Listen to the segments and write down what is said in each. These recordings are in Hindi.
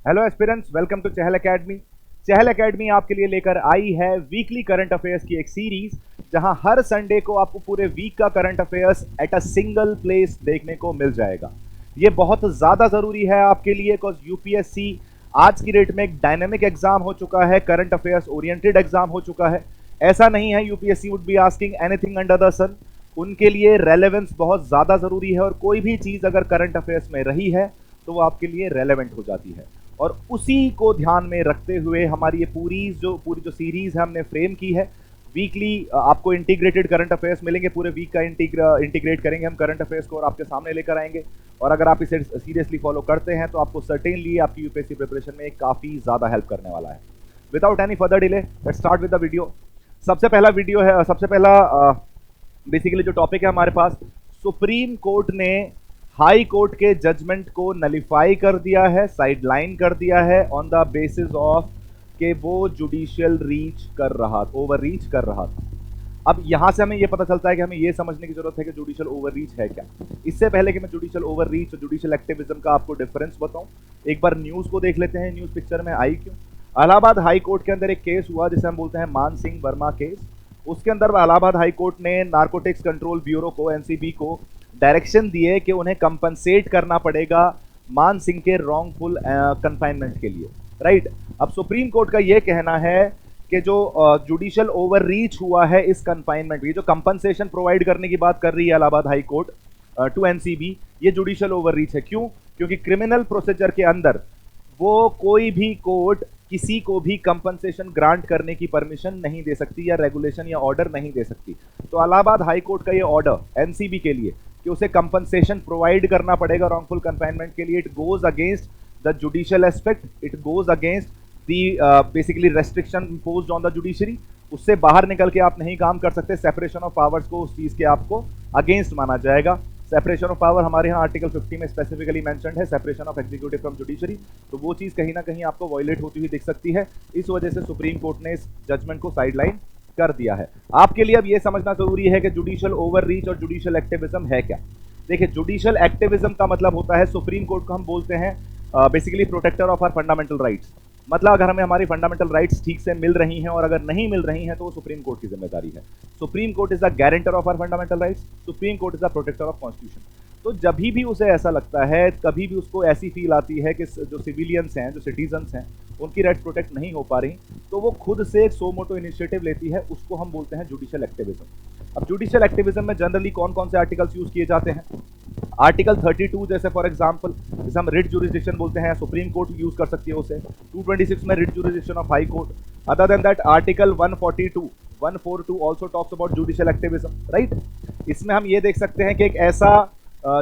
Hello aspirants, welcome to Chahal academy. Chahal academy आपके लिए लेकर आई है वीकली करंट अफेयर्स की एक सीरीज, जहां हर संडे को आपको पूरे वीक का current affairs at a single place देखने को मिल जाएगा। ये बहुत ज़्यादा ज़रूरी है आपके लिए, बिकॉज यूपीएससी आज की डेट में एक डायनेमिक एग्जाम हो चुका है, करंट अफेयर्स ओरिएंटेड एग्जाम हो चुका है। ऐसा नहीं है UPSC would be asking anything under the sun. उनके लिए रेलेवेंस बहुत ज़्यादा ज़रूरी है, और कोई भी चीज़ अगर करंट अफेयर्स में रही है तो वो आपके लिए रेलेवेंट हो जाती है। और उसी को ध्यान में रखते हुए हमारी ये पूरी जो सीरीज है हमने फ्रेम की है। वीकली आपको इंटीग्रेटेड करंट अफेयर्स मिलेंगे, पूरे वीक का इंटीग्रेट करेंगे हम करंट अफेयर्स को और आपके सामने लेकर आएंगे। और अगर आप इसे सीरियसली फॉलो करते हैं तो आपको सर्टेनली आपकी यूपीएससी प्रिपरेशन में काफ़ी ज़्यादा हेल्प करने वाला है। Without any further delay let's start with the video. सबसे पहला बेसिकली जो टॉपिक है हमारे पास, सुप्रीम कोर्ट ने हाई कोर्ट के जजमेंट को नलिफाई कर दिया है, साइडलाइन कर दिया है ऑन द बेसिस ऑफ कि वो जुडिशियल ओवर रीच कर रहा था। अब यहां से हमें ये पता चलता है कि हमें ये समझने की जरूरत है कि जुडिशियल ओवर रीच है क्या। इससे पहले कि मैं जुडिशियल ओवर रीच और जुडिशियल एक्टिविज्म का आपको डिफरेंस बताऊं, एक बार न्यूज को देख लेते हैं। न्यूज पिक्चर में आई क्यों? इलाहाबाद हाई कोर्ट के अंदर एक केस हुआ जिसे हम बोलते हैं मान सिंह वर्मा केस। उसके अंदर इलाहाबाद हाई कोर्ट ने नार्कोटिक्स कंट्रोल ब्यूरो को, एनसीबी को, डायरेक्शन दिए कि उन्हें कंपनसेट करना पड़ेगा मान सिंह के रॉन्गफुल कंफाइनमेंट के लिए, राइट। अब सुप्रीम कोर्ट का यह कहना है कि जो जुडिशियल ओवर रीच हुआ है इस कंफाइनमेंट, ये जो कंपनसेशन प्रोवाइड करने की बात कर रही है Allahabad high court to NCB, ये जुडिशियल ओवर रीच है। क्यों? क्योंकि क्रिमिनल प्रोसीजर के अंदर वो कोई भी कोर्ट किसी को भी कंपनसेशन ग्रांट करने की परमिशन नहीं दे सकती, या रेगुलेशन या ऑर्डर नहीं दे सकती। तो इलाहाबाद हाई कोर्ट का ये ऑर्डर एनसीबी के लिए कि उसे कंपनसेशन प्रोवाइड करना पड़ेगा रॉन्गफुल कंफाइनमेंट के लिए, it goes against the judicial aspect, it goes against the basically restriction imposed on the judiciary. उससे बाहर निकल के आप नहीं काम कर सकते। सेपरेशन ऑफ पावर्स को उस चीज के आपको अगेंस्ट माना जाएगा। सेपरेशन ऑफ पावर हमारे यहाँ आर्टिकल 50 में स्पेसिफिकली मेंशन्ड है, separation of executive from judiciary. तो वो चीज कहीं ना कहीं आपको वायलेट होती हुई दिख सकती है। इस वजह से सुप्रीम कोर्ट ने इस जजमेंट को साइडलाइन कर दिया है। आपके लिए अब ये समझना जरूरी है कि जुडिशियल ओवर रीच और जुडिशियल एक्टिविज्म है क्या। देखिए, जुडिशियल एक्टिविज्म का मतलब होता है, सुप्रीम कोर्ट को हम बोलते हैं basically protector of our fundamental rights. मतलब अगर हमें हमारी फंडामेंटल राइट्स ठीक से मिल रही हैं, और अगर नहीं मिल रही हैं तो वो सुप्रीम कोर्ट की जिम्मेदारी है। Supreme court is the guarantor of our fundamental rights, supreme court is the protector of constitution. तो जब भी उसे ऐसा लगता है, कभी भी उसको ऐसी फील आती है कि जो सिविलियंस हैं, जो सिटीजन्स हैं, उनकी राइट्स प्रोटेक्ट नहीं हो पा रही, तो वो खुद से एक सो मोटो इनिशिएटिव लेती है। उसको हम बोलते हैं जुडिशियल एक्टिविज्म। अब जुडिशियल एक्टिविज्म में जनरली कौन कौन से आर्टिकल्स यूज किए जाते हैं? आर्टिकल 32 जैसे फॉर एग्जांपल, जैसे हम रिट जुरिसडिक्शन बोलते हैं, सुप्रीम कोर्ट यूज कर सकती है उसे। 226 में writ jurisdiction of high court. Other than that article 142 also talks about judicial activism, right. इसमें हम ये देख सकते हैं कि एक ऐसा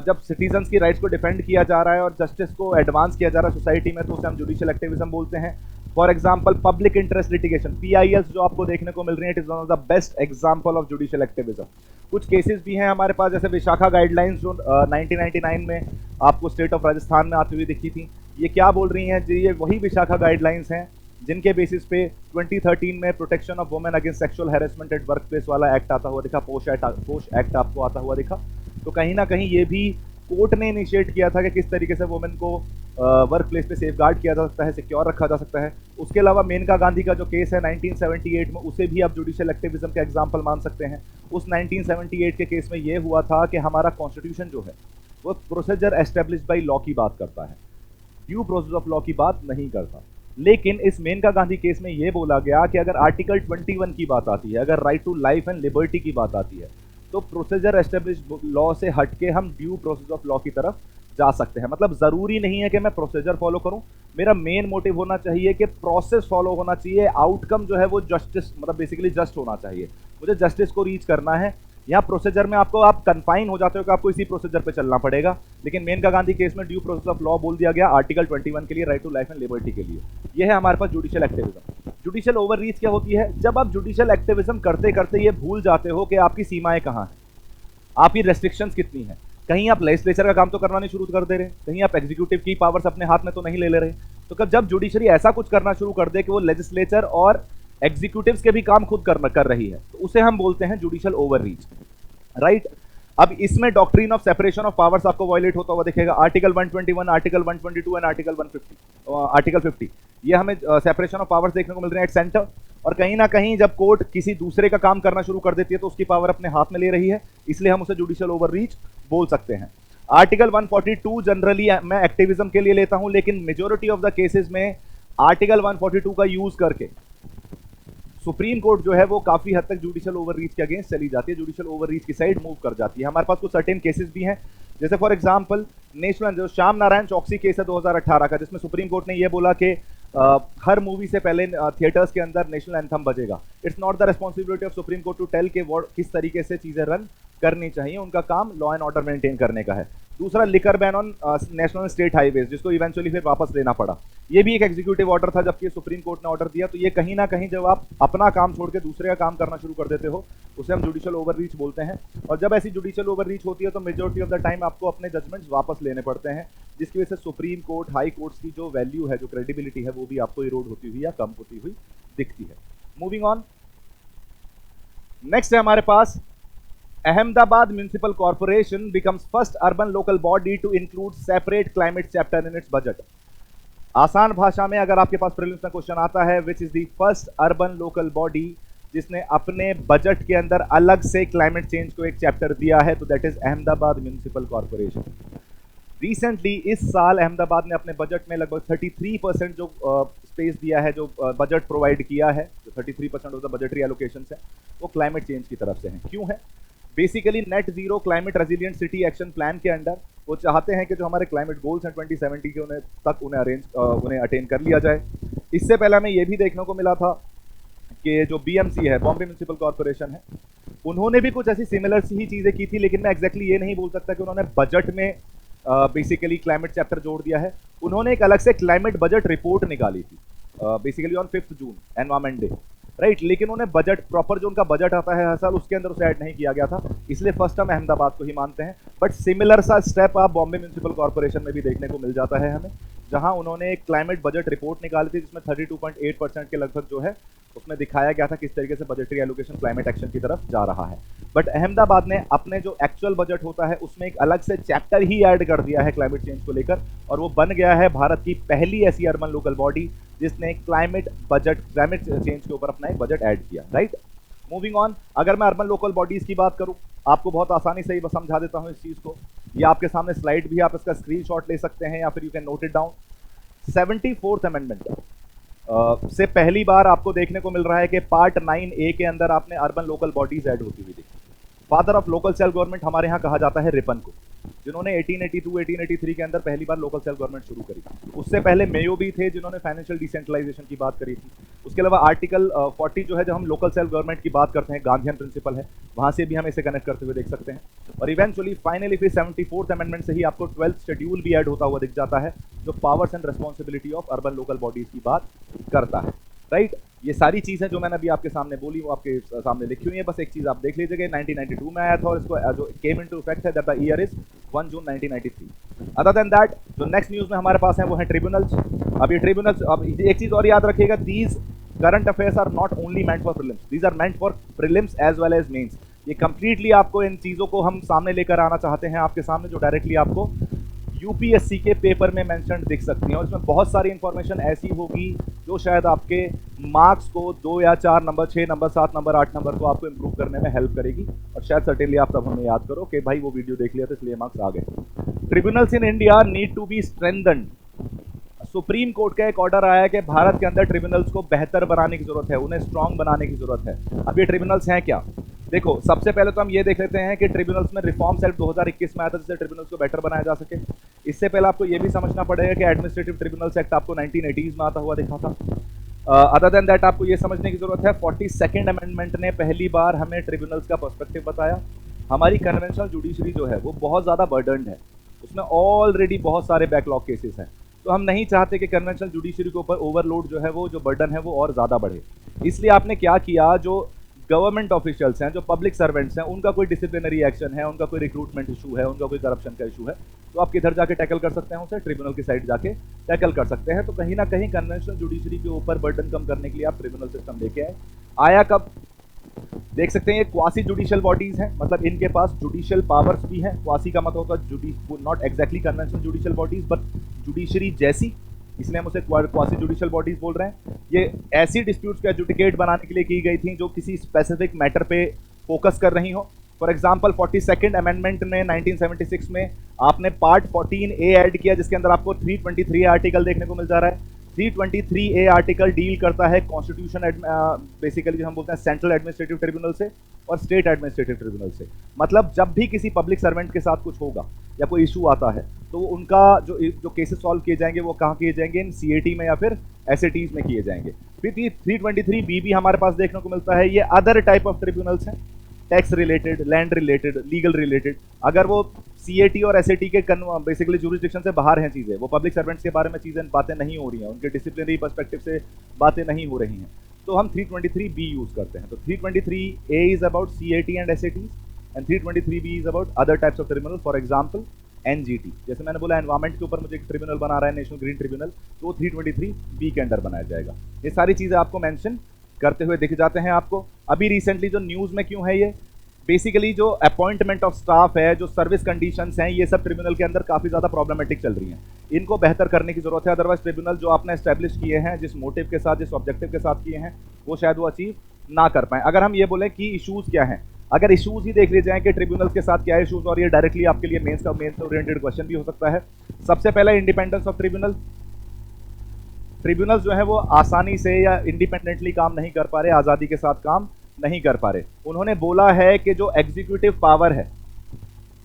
जब सिटीजन्स की राइट्स को डिफेंड किया जा रहा है और जस्टिस को एडवांस किया जा रहा है सोसाइटी में, तो उसे हम जुडिशियल एक्टिविज्म बोलते हैं। For example public interest litigation, PILs जो आपको देखने को मिल रही है, it is one of the best example of judicial activism. कुछ केसेस भी हैं हमारे पास, जैसे विशाखा गाइडलाइंस जो 1999 में आपको स्टेट ऑफ राजस्थान में आती हुई दिखी थी। ये क्या बोल रही हैं जी? ये वही विशाखा गाइडलाइंस हैं जिनके बेसिस पे 2013 में protection of women against sexual harassment at work place वाला एक्ट आता हुआ दिखा, पोश एक्ट आपको आता हुआ दिखा। तो कहीं ना कहीं ये भी कोर्ट ने इनिशिएट किया था कि किस तरीके से वुमेन को वर्क प्लेस पे सेफगार्ड किया जा सकता है, सिक्योर रखा जा सकता है। उसके अलावा मेनका गांधी का जो केस है 1978 में, उसे भी आप जुडिशियल एक्टिविज्म का एग्जांपल मान सकते हैं। उस 1978 के केस में ये हुआ था कि हमारा कॉन्स्टिट्यूशन जो है वो प्रोसीजर एस्टेब्लिश बाई लॉ की बात करता है, ड्यू प्रोसेस ऑफ लॉ की बात नहीं करता। लेकिन इस मेनका गांधी केस में ये बोला गया कि अगर आर्टिकल 21 की बात आती है, अगर right to life and liberty की बात आती है, तो प्रोसीजर एस्टेब्लिश लॉ से हटके हम ड्यू प्रोसेस ऑफ लॉ की तरफ जा सकते हैं। मतलब जरूरी नहीं है कि मैं प्रोसीजर फॉलो करूं, मेरा मेन मोटिव होना चाहिए कि प्रोसेस फॉलो होना चाहिए, आउटकम जो है वो जस्टिस, मतलब बेसिकली जस्ट होना चाहिए। मुझे जस्टिस को रीच करना है। यहाँ प्रोसीजर में आपको आप कन्फाइन हो जाते हो कि आपको इसी प्रोसीजर पे चलना पड़ेगा। लेकिन मेनका गांधी केस में ड्यू प्रोसेस ऑफ लॉ बोल दिया गया आर्टिकल 21 के लिए, right to life and liberty के लिए। यह है हमारे पास judicial activism. Judicial overreach क्या होती है? जब आप जुडिशियल एक्टिविज्म करते करते ये भूल जाते हो कि आपकी सीमाएं कहाँ हैं, आपकी रेस्ट्रिक्शंस कितनी हैं। कहीं आप लेजिस्लेचर का काम तो करना नहीं शुरू कर दे रहे, कहीं आप एग्जीक्यूटिव की पावर्स अपने हाथ में तो नहीं ले रहे। तो जब जुडिशरी ऐसा कुछ करना शुरू कर दे कि वो लेजिस्लेचर और एग्जीक्यूटिव्स के भी काम खुद कर रही है, तो उसे हम बोलते हैं जुडिशियल ओवर रीच, राइट। अब इसमें doctrine of separation of powers आपको वायलेट होता हुआ दिखेगा, article 121, article 122 and article 150, article 50, ये हमें सेपरेशन ऑफ पावर्स देखने को मिल रहे हैं एट सेंटर। और कहीं ना कहीं जब कोर्ट किसी दूसरे का काम करना शुरू कर देती है तो उसकी पावर अपने हाथ में ले रही है, इसलिए हम उसे जुडिशियल ओवररीच बोल सकते हैं। आर्टिकल 142 जनरली मैं एक्टिविज्म के लिए लेता हूं, लेकिन मेजोरिटी ऑफ द केसेस में आर्टिकल 142 का यूज करके सुप्रीम कोर्ट जो है वो काफी हद तक जुडिशियल ओवररीच के अगेंस्ट चली जाती है, जुडिशियल ओवररीच की साइड मूव कर जाती है। हमारे पास कुछ सर्टेन केसेस भी हैं, जैसे फॉर एग्जांपल नेशनल जो श्याम नारायण चौकसी केस है 2018 का, जिसमें सुप्रीम कोर्ट ने ये बोला कि हर मूवी से पहले थिएटर्स के अंदर नेशनल एंथम बजेगा। It's not the responsibility of supreme court to tell के किस तरीके से चीजें रन करनी चाहिए, उनका काम लॉ एंड ऑर्डर मेंटेन करने का है। दूसरा liquor ban on national state highways, जिसको इवेंचुअली फिर वापस लेना पड़ा, ये भी एक एग्जीक्यूटिव ऑर्डर था, जबकि सुप्रीम कोर्ट ने ऑर्डर दिया। तो ये कहीं ना कहीं जब आप अपना काम छोड़ के दूसरे का काम करना शुरू कर देते हो, उसे हम जुडिशियल ओवररीच बोलते हैं। और जब ऐसी जुडिशियल ओवररीच होती है तो मेजोरिटी ऑफ द टाइम आपको अपने जजमेंट्स वापस लेने पड़ते हैं, जिसकी वजह से सुप्रीम कोर्ट, हाई कोर्ट्स की जो वैल्यू है, जो क्रेडिबिलिटी है, वो भी आपको इरोड होती हुई या कम होती हुई दिखती है। मूविंग ऑन, नेक्स्ट है हमारे पास Ahmedabad Municipal Corporation becomes first urban local body to include separate climate chapter in its budget. आसान भाषा में अगर आपके पास प्रीलिम्स में क्वेश्चन आता है, which is the first urban local body जिसने अपने बजट के अंदर अलग से क्लाइमेट चेंज को एक चैप्टर दिया है, तो that is Ahmedabad municipal corporation. Recently इस साल अहमदाबाद ने अपने बजट में लगभग 33% जो स्पेस दिया है, जो बजट प्रोवाइड किया है, जो 33% ऑफ द बजटरी एलोकेशन है, वो क्लाइमेट चेंज की तरफ से है। क्यों है? Basically net zero climate resilient city action plan के अंडर वो चाहते हैं कि जो हमारे क्लाइमेट गोल्स हैं 2070 के उन्हें अटेन कर लिया जाए। इससे पहले हमें ये भी देखने को मिला था कि जो बीएमसी है, बॉम्बे म्यूनिसिपल कॉर्पोरेशन है, उन्होंने भी कुछ ऐसी सिमिलर ही चीजें की थी, लेकिन मैं एग्जैक्टली ये नहीं बोल सकता कि उन्होंने बजट में बेसिकली क्लाइमेट चैप्टर जोड़ दिया है। उन्होंने एक अलग से क्लाइमेट बजट रिपोर्ट निकाली थी basically on 5 June, environment day, right. लेकिन उन्हें बजट प्रॉपर जो उनका बजट आता है हर साल, उसके अंदर उसे ऐड नहीं किया गया था, इसलिए फर्स्ट हम अहमदाबाद को ही मानते हैं। बट सिमिलर सा स्टेप आप बॉम्बे म्यूनिसिपल कॉर्पोरेशन में भी देखने को मिल जाता है हमें, जहां उन्होंने एक क्लाइमेट बजट रिपोर्ट निकाली थी, जिसमें 32.8% के लगभग जो है उसमें दिखाया गया था किस तरीके से बजटरी एलोकेशन क्लाइमेट एक्शन की तरफ जा रहा है। बट अहमदाबाद ने अपने जो एक्चुअल बजट होता है उसमें एक अलग से चैप्टर ही ऐड कर दिया है क्लाइमेट चेंज को लेकर, और वो बन गया है भारत की पहली ऐसी अर्बन लोकल बॉडी जिसने क्लाइमेट चेंज के ऊपर अपना एक बजट ऐड किया, राइट। मूविंग ऑन, अगर मैं अर्बन लोकल बॉडीज की बात करूं, आपको बहुत आसानी से ही समझा देता हूं इस चीज को। ये आपके सामने स्लाइड भी, आप इसका स्क्रीनशॉट ले सकते हैं या फिर you can note it down. 74th amendment से पहली बार आपको देखने को मिल रहा है कि पार्ट 9A के अंदर आपने अर्बन लोकल बॉडीज ऐड होती हुई देखी। Father of local self government हमारे यहाँ कहा जाता है रिपन को, जिन्होंने 1882 1883 के अंदर पहली बार लोकल सेल्फ गवर्नमेंट शुरू करी। उससे पहले मेयो भी थे जिन्होंने फाइनेंशियल डिसेंट्रलाइजेशन की बात करी थी। उसके अलावा आर्टिकल 40 जो है, जब हम लोकल सेल्फ गवर्नमेंट की बात करते हैं, गांधीयन प्रिंसिपल है, वहां से भी हम इसे कनेक्ट करते हुए देख सकते हैं। और इवेंचुअली फाइनली फिर 74th अमेंडमेंट से ही आपको 12th शेड्यूल भी ऐड होता हुआ दिख जाता है, जो powers and responsibility of urban local bodies की बात करता है, राइट। ये सारी चीजें जो मैंने अभी आपके सामने बोली वो आपके सामने लिखी हुई है, बस एक चीज आप देख लीजिएगा, 1992 में आया था और इसको जो केम इनटू इफेक्ट है, that the year is 1 June 1993। Other than that जो नेक्स्ट न्यूज में हमारे पास है वो है ट्रिब्यूनल्स। अब ये ट्रिब्यूनल्स, अब एक चीज और याद रखिएगा, these current affairs are not only meant for prelims, these are meant for prelims as well as mains. ये कंप्लीटली आपको इन चीजों को हम सामने लेकर आना चाहते हैं आपके सामने, जो डायरेक्टली आपको यूपीएससी के पेपर में मेंशन दिख सकती है। और इसमें बहुत सारी इंफॉर्मेशन ऐसी होगी जो शायद आपके मार्क्स को 2 या 4 नंबर, 6 नंबर, 7 नंबर, 8 नंबर को आपको इंप्रूव करने में हेल्प करेगी। और शायद सर्टेनली आप तब हमें याद करो कि भाई वो वीडियो देख लिया तो इसलिए मार्क्स आ गए। Tribunals in India need to be strengthened. Supreme Court का एक ऑर्डर आया है कि भारत के अंदर ट्रिब्यूनल्स को बेहतर बनाने की जरूरत है, उन्हें स्ट्रांग बनाने की जरूरत है। अब ये ट्रिब्यूनल्स हैं क्या? देखो, सबसे पहले तो हम ये देख लेते हैं कि ट्रिब्यूनल्स में रिफॉर्म्स एक्ट 2021 में आया था, जिससे ट्रिब्यूनल्स को बेटर बनाया जा सके। इससे पहले आपको ये भी समझना पड़ेगा कि एडमिनिस्ट्रेटिव ट्रिब्यूनल्स एक्ट आपको 1980s में आता हुआ दिखा था। अदर देन दैट आपको ये समझने की जरूरत है 42nd अमेंडमेंट ने पहली बार हमें ट्रिब्यूनल्स का पर्सपेक्टिव बताया। हमारी कन्वेंशनल जुडिशरी जो है वो बहुत ज़्यादा बर्डन्ड है, उसमें ऑलरेडी बहुत सारे बैकलॉग केसेस हैं, तो हम नहीं चाहते कि कन्वेंशनल जुडिशरी के ऊपर ओवरलोड जो है वो जो बर्डन है वो और ज़्यादा बढ़े। इसलिए आपने क्या किया, जो गवर्नमेंट ऑफिशियल्स हैं, जो पब्लिक सर्वेंट्स हैं, उनका कोई डिसिप्लिनरी एक्शन है, उनका कोई रिक्रूटमेंट इशू है, उनका कोई करप्शन का इशू है, तो आप किधर जाके टैकल कर सकते हैं, उसे ट्रिब्यूनल की साइड जाके टैकल कर सकते हैं। तो कहीं ना कहीं कन्वेंशनल जुडिशरी के ऊपर बर्डन कम करने के लिए आप ट्रिब्यूनल सिस्टम लेके आए। आया कब? देख सकते हैं ये क्वासी जुडिशियल बॉडीज हैं, मतलब इनके पास जुडिशियल पावर्स भी हैं। क्वासी का मतलब होता है not exactly conventional judicial bodies but judiciary जैसी, इसलिए हम उसे क्वासी जुडिशियल बॉडीज बोल रहे हैं। ये ऐसी डिस्प्यूट्स को एजुडिकेट बनाने के लिए की गई थी जो किसी स्पेसिफिक मैटर पे फोकस कर रही हो। फॉर एग्जाम्पल 42nd अमेंडमेंट में 1976 में आपने पार्ट 14A ऐड किया, जिसके अंदर आपको 323 आर्टिकल देखने को मिल जा रहा है। 323A आर्टिकल डील करता है कॉन्स्टिट्यूशन बेसिकली जो हम बोलते हैं सेंट्रल एडमिनिस्ट्रेटिव ट्रिब्यूनल से और स्टेट एडमिनिस्ट्रेटिव ट्रिब्यूनल से। मतलब जब भी किसी पब्लिक सर्वेंट के साथ कुछ होगा या कोई इशू आता है तो उनका जो केसेस सॉल्व किए जाएंगे वो कहाँ किए जाएंगे, इन CAT में या फिर SATs में किए जाएंगे। फिर 323B भी हमारे पास देखने को मिलता है। ये अदर टाइप ऑफ ट्रिब्यूनल्स हैं, tax related, land related, legal related. अगर वो CAT और SAT के बेसिकली जुरिस्डिक्शन से बाहर हैं चीज़ें, वो पब्लिक सर्वेंट्स के बारे में बातें नहीं हो रही हैं, उनके डिसिप्लिनरी पर्सपेक्टिव से बातें नहीं हो रही हैं, तो हम 323B यूज़ करते हैं। तो 323A is about CAT and SATs and 323B is about other types of tribunal. For example NGT, जैसे मैंने बोला एनवायरमेंट के ऊपर मुझे एक ट्रिब्यूनल बना रहा है नेशनल ग्रीन ट्रिब्यूनल, तो वो 323B के अंडर बनाया जाएगा। ये सारी चीज़ें आपको मेंशन करते हुए दिख जाते हैं आपको। अभी रिसेंटली जो न्यूज़ में क्यों है ये, बेसिकली जो अपॉइंटमेंट ऑफ स्टाफ है, जो सर्विस कंडीशंस हैं, ये सब ट्रिब्यूनल के अंदर काफ़ी ज़्यादा प्रॉब्लमेटिक चल रही हैं। इनको बेहतर करने की ज़रूरत है, अदरवाइज ट्रिब्यूनल जो आपने एस्टेब्लिश किए हैं, जिस मोटिव के साथ, जिस ऑब्जेक्टिव के साथ किए हैं, वो शायद वो अचीव ना कर पाएँ। अगर हम ये बोलें कि इशूज़ क्या हैं, अगर इशूज़ ही देख लिए जाएँ कि ट्रिब्यूनल के साथ क्या इशूज़, और ये डायरेक्टली आपके लिए मेंस ओरिएंटेड क्वेश्चन भी हो सकता है। सबसे पहला इंडिपेंडेंस ऑफ ट्रिब्यूनल। ट्रिब्यूनल जो है वो आसानी से या इंडिपेंडेंटली काम नहीं कर पा रहे, आज़ादी के साथ काम नहीं कर पा रहे। उन्होंने बोला है कि जो एग्जीक्यूटिव पावर है,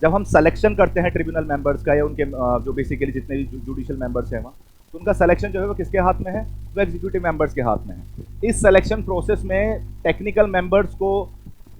जब हम सिलेक्शन करते हैं ट्रिब्यूनल मेंबर्स का या उनके जो बेसिकली जितने भी जुडिशियल मेंबर्स हैं वहाँ, तो उनका सिलेक्शन जो है वो किसके हाथ में है, वो एग्जीक्यूटिव मेंबर्स के हाथ में है। इस सिलेक्शन प्रोसेस में टेक्निकल मेंबर्स को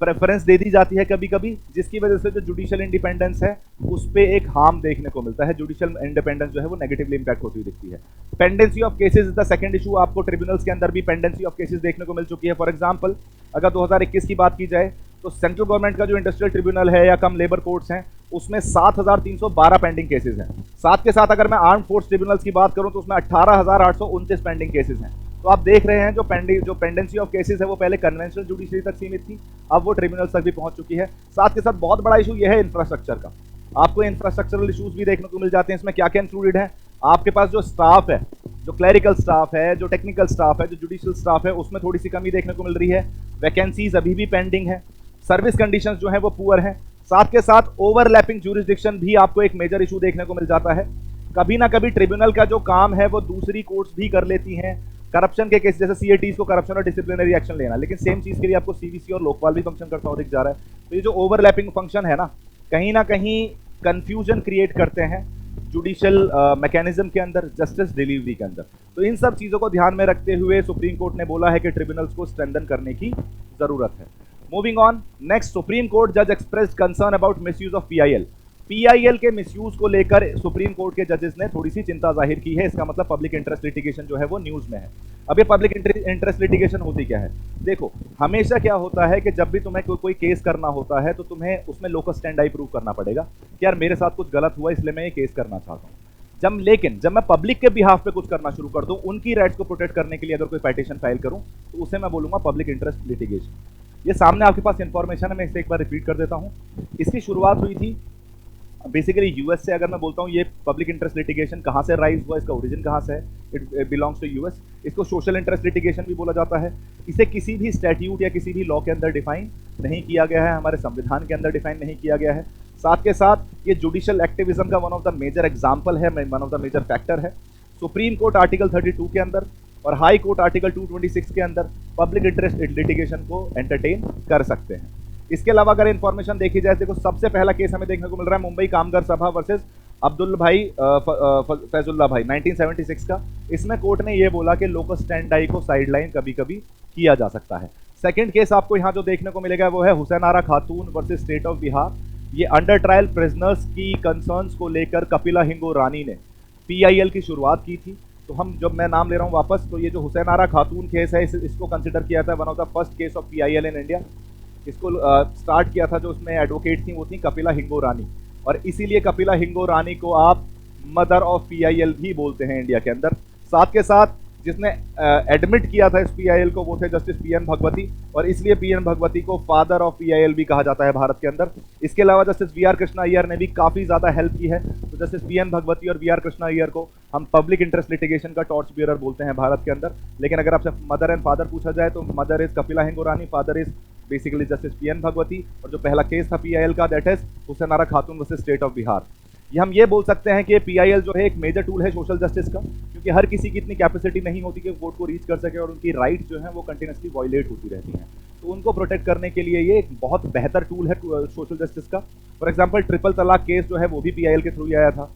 प्रेफरेंस दे दी जाती है कभी कभी, जिसकी वजह से जो जुडिशियल इंडिपेंडेंस है उस पर एक हार्म देखने को मिलता है। जुडिशियल इंडिपेंडेंस जो है वो नेगेटिवली इंपैक्ट होती दिखती है। Pendency of cases is the second issue. आपको ट्रिब्यूनल्स के अंदर भी पेंडेंसी ऑफ केसेस देखने को मिल चुकी है। फॉर एग्जांपल अगर 2021 की बात की जाए तो सेंट्रल गवर्नमेंट का जो इंडस्ट्रियल ट्रिब्यूनल है या कम लेबर कोर्ट्स हैं, उसमें 7312 पेंडिंग केसेस हैं। साथ के साथ अगर मैं आर्म फोर्स ट्रिब्यूनल्स की बात करूं तो उसमें 18829 पेंडिंग केसेस हैं। तो आप देख रहे हैं जो पेंडेंसी ऑफ केसेस है वो पहले कन्वेंशनल जुडिशरी तक सीमित थी, अब वो ट्रिब्यूनल तक भी पहुंच चुकी है। साथ के साथ बहुत बड़ा इशू ये है इंफ्रास्ट्रक्चर का। आपको इंफ्रास्ट्रक्चरल इशूज भी देखने को मिल जाते हैं। इसमें क्या क्या इंक्लूडेड है, आपके पास जो स्टाफ है, जो क्लरिकल स्टाफ है, जो टेक्निकल स्टाफ है, जो जुडिशियल स्टाफ है, उसमें थोड़ी सी कमी देखने को मिल रही है। वैकेंसीज अभी भी पेंडिंग है। सर्विस कंडीशंस जो है वो पुअर हैं। साथ के साथ ओवरलैपिंग ज्यूरिसडिक्शन भी आपको एक मेजर इशू देखने को मिल जाता है। कभी ना कभी ट्रिब्यूनल का जो काम है वो दूसरी कोर्ट्स भी कर लेती हैं। करप्शन के केस जैसे CATs को करप्शन और डिसिप्लिनरी एक्शन लेना, लेकिन सेम चीज के लिए आपको CVC और लोकपाल भी फंक्शन करता हुआ दिख जा रहा है। तो ये जो ओवरलैपिंग फंक्शन है ना कहीं कंफ्यूजन क्रिएट करते हैं जुडिशियल मैकेनिज्म के अंदर, जस्टिस डिलीवरी के अंदर। तो इन सब चीजों को ध्यान में रखते हुए सुप्रीम कोर्ट ने बोला है कि ट्रिब्यूनल्स को स्ट्रेंथन करने की जरूरत है। Moving on, next, Supreme Court जज expressed concern about misuse of PIL के मिसयूज को लेकर सुप्रीम कोर्ट के जजेस ने थोड़ी सी चिंता जाहिर की है। इसका मतलब पब्लिक इंटरेस्ट लिटिगेशन जो है वो न्यूज में है। अब ये पब्लिक इंटरेस्ट लिटिगेशन होती क्या है, देखो हमेशा क्या होता है कि जब भी तुम्हें कोई केस करना होता है तो तुम्हें उसमें लोकस स्टैंड प्रूव करना पड़ेगा कि यार मेरे साथ कुछ गलत हुआ इसलिए मैं ये केस करना चाहता हूँ। लेकिन जब मैं पब्लिक के बिहाफ पे कुछ करना शुरू कर दूं, उनकी राइट्स को प्रोटेक्ट करने के लिए अगर कोई पिटीशन फाइल करूं, तो उसे मैं बोलूंगा पब्लिक इंटरेस्ट लिटिगेशन। ये सामने आपके पास इंफॉर्मेशन है, मैं इसे एक बार रिपीट कर देता हूं। इसकी शुरुआत हुई थी बेसिकली यूएस से। अगर मैं बोलता हूँ ये पब्लिक इंटरेस्ट लिटिगेशन कहाँ से राइज हुआ, इसका ओरिजिन कहाँ से है, इट बिलोंग्स टू यूएस। इसको सोशल इंटरेस्ट लिटिगेशन भी बोला जाता है। इसे किसी भी स्टैट्यूट या किसी भी लॉ के अंदर डिफाइन नहीं किया गया है, हमारे संविधान के अंदर डिफाइन नहीं किया गया है। साथ के साथ ये जुडिशियल एक्टिविज्म का one of the major example है, one of the major factor है। सुप्रीम कोर्ट आर्टिकल 32 के अंदर और हाई कोर्ट आर्टिकल 226 के अंदर पब्लिक इंटरेस्ट लिटिगेशन को एंटरटेन कर सकते हैं। इसके अलावा अगर इंफॉर्मेशन देखी जाए, देखो सबसे पहला केस हमें देखने को मिल रहा है मुंबई कामगार सभा वर्सेस अब्दुल भाई फैजुल्ला भाई 1976 का। इसमें कोर्ट ने यह बोला कि लोकस स्टैंड को साइडलाइन कभी कभी किया जा सकता है। सेकंड केस आपको यहाँ जो देखने को मिलेगा वो है हुसैन आरा खातून वर्सेस स्टेट ऑफ बिहार। ये अंडर ट्रायल प्रिजनर्स की कंसर्न्स को लेकर कपिला हिंगो रानी ने PIL की शुरुआत की थी। तो हम जब मैं नाम ले रहा हूँ वापस, तो ये जो हुसैन आरा खातून केस है इसको कंसिडर किया था one of the first case of PIL in India. इसको स्टार्ट किया था, जो उसमें एडवोकेट थी वो थी कपिला हिंगो रानी, और इसीलिए कपिला हिंगो रानी को आप मदर ऑफ PIL भी बोलते हैं इंडिया के अंदर। साथ के साथ जिसने एडमिट किया था इस पीआईएल को वो थे जस्टिस पीएन भगवती, और इसलिए पीएन भगवती को फादर ऑफ पीआईएल भी कहा जाता है भारत के अंदर। इसके अलावा जस्टिस वीआर कृष्णा अय्यर ने भी काफ़ी ज़्यादा हेल्प की है। तो जस्टिस पीएन भगवती और वीआर कृष्णा अय्यर को हम पब्लिक इंटरेस्ट लिटिगेशन का टॉर्च बियरर बोलते हैं भारत के अंदर। लेकिन अगर आपसे मदर एंड फादर पूछा जाए तो mother is Kapila Hingorani, father is basically justice PN Bhagwati, और जो पहला केस था पीआईएल का that is Hussain Ara Khatoon versus state of Bihar. ये हम ये बोल सकते हैं कि पीआईएल जो है एक मेजर टूल है सोशल जस्टिस का, क्योंकि हर किसी की इतनी कैपेसिटी नहीं होती कि कोर्ट को रीच कर सके और उनकी राइट जो है वो कंटिन्यूसली वायलेट होती रहती हैं। तो उनको प्रोटेक्ट करने के लिए ये एक बहुत बेहतर टूल है सोशल जस्टिस का। फॉर एग्जाम्पल ट्रिपल तलाक केस जो है वो भी पीआईएल के थ्रू ही आया था।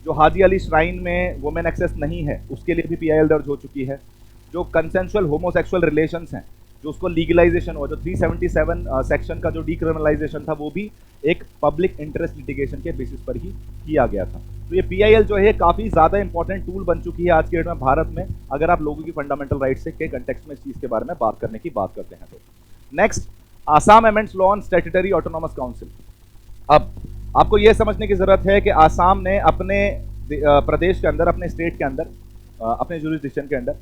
जो हाजी अली श्राइन में वुमेन एक्सेस नहीं है उसके लिए भी पीआईएल दर्ज हो चुकी है। जो कंसेंशुअल होमोसेक्सुअल रिलेशंस हैं जो उसको लीगलाइजेशन हुआ, जो 377 सेक्शन का जो डीक्रिमिनलाइजेशन था वो भी एक पब्लिक इंटरेस्ट लिटिगेशन के बेसिस पर ही किया गया था। तो ये पीआईएल जो है काफ़ी ज़्यादा इंपॉर्टेंट टूल बन चुकी है आज के डेट में भारत में, अगर आप लोगों की फंडामेंटल राइट्स के कंटेक्स्ट में इस चीज़ के बारे में बात करने की बात करते हैं। तो next, Assam amends law on statutory autonomous council. अब आपको यह समझने की जरूरत है कि आसाम ने अपने प्रदेश के अंदर, अपने स्टेट के अंदर, अपने जुरिसडिक्शन के अंदर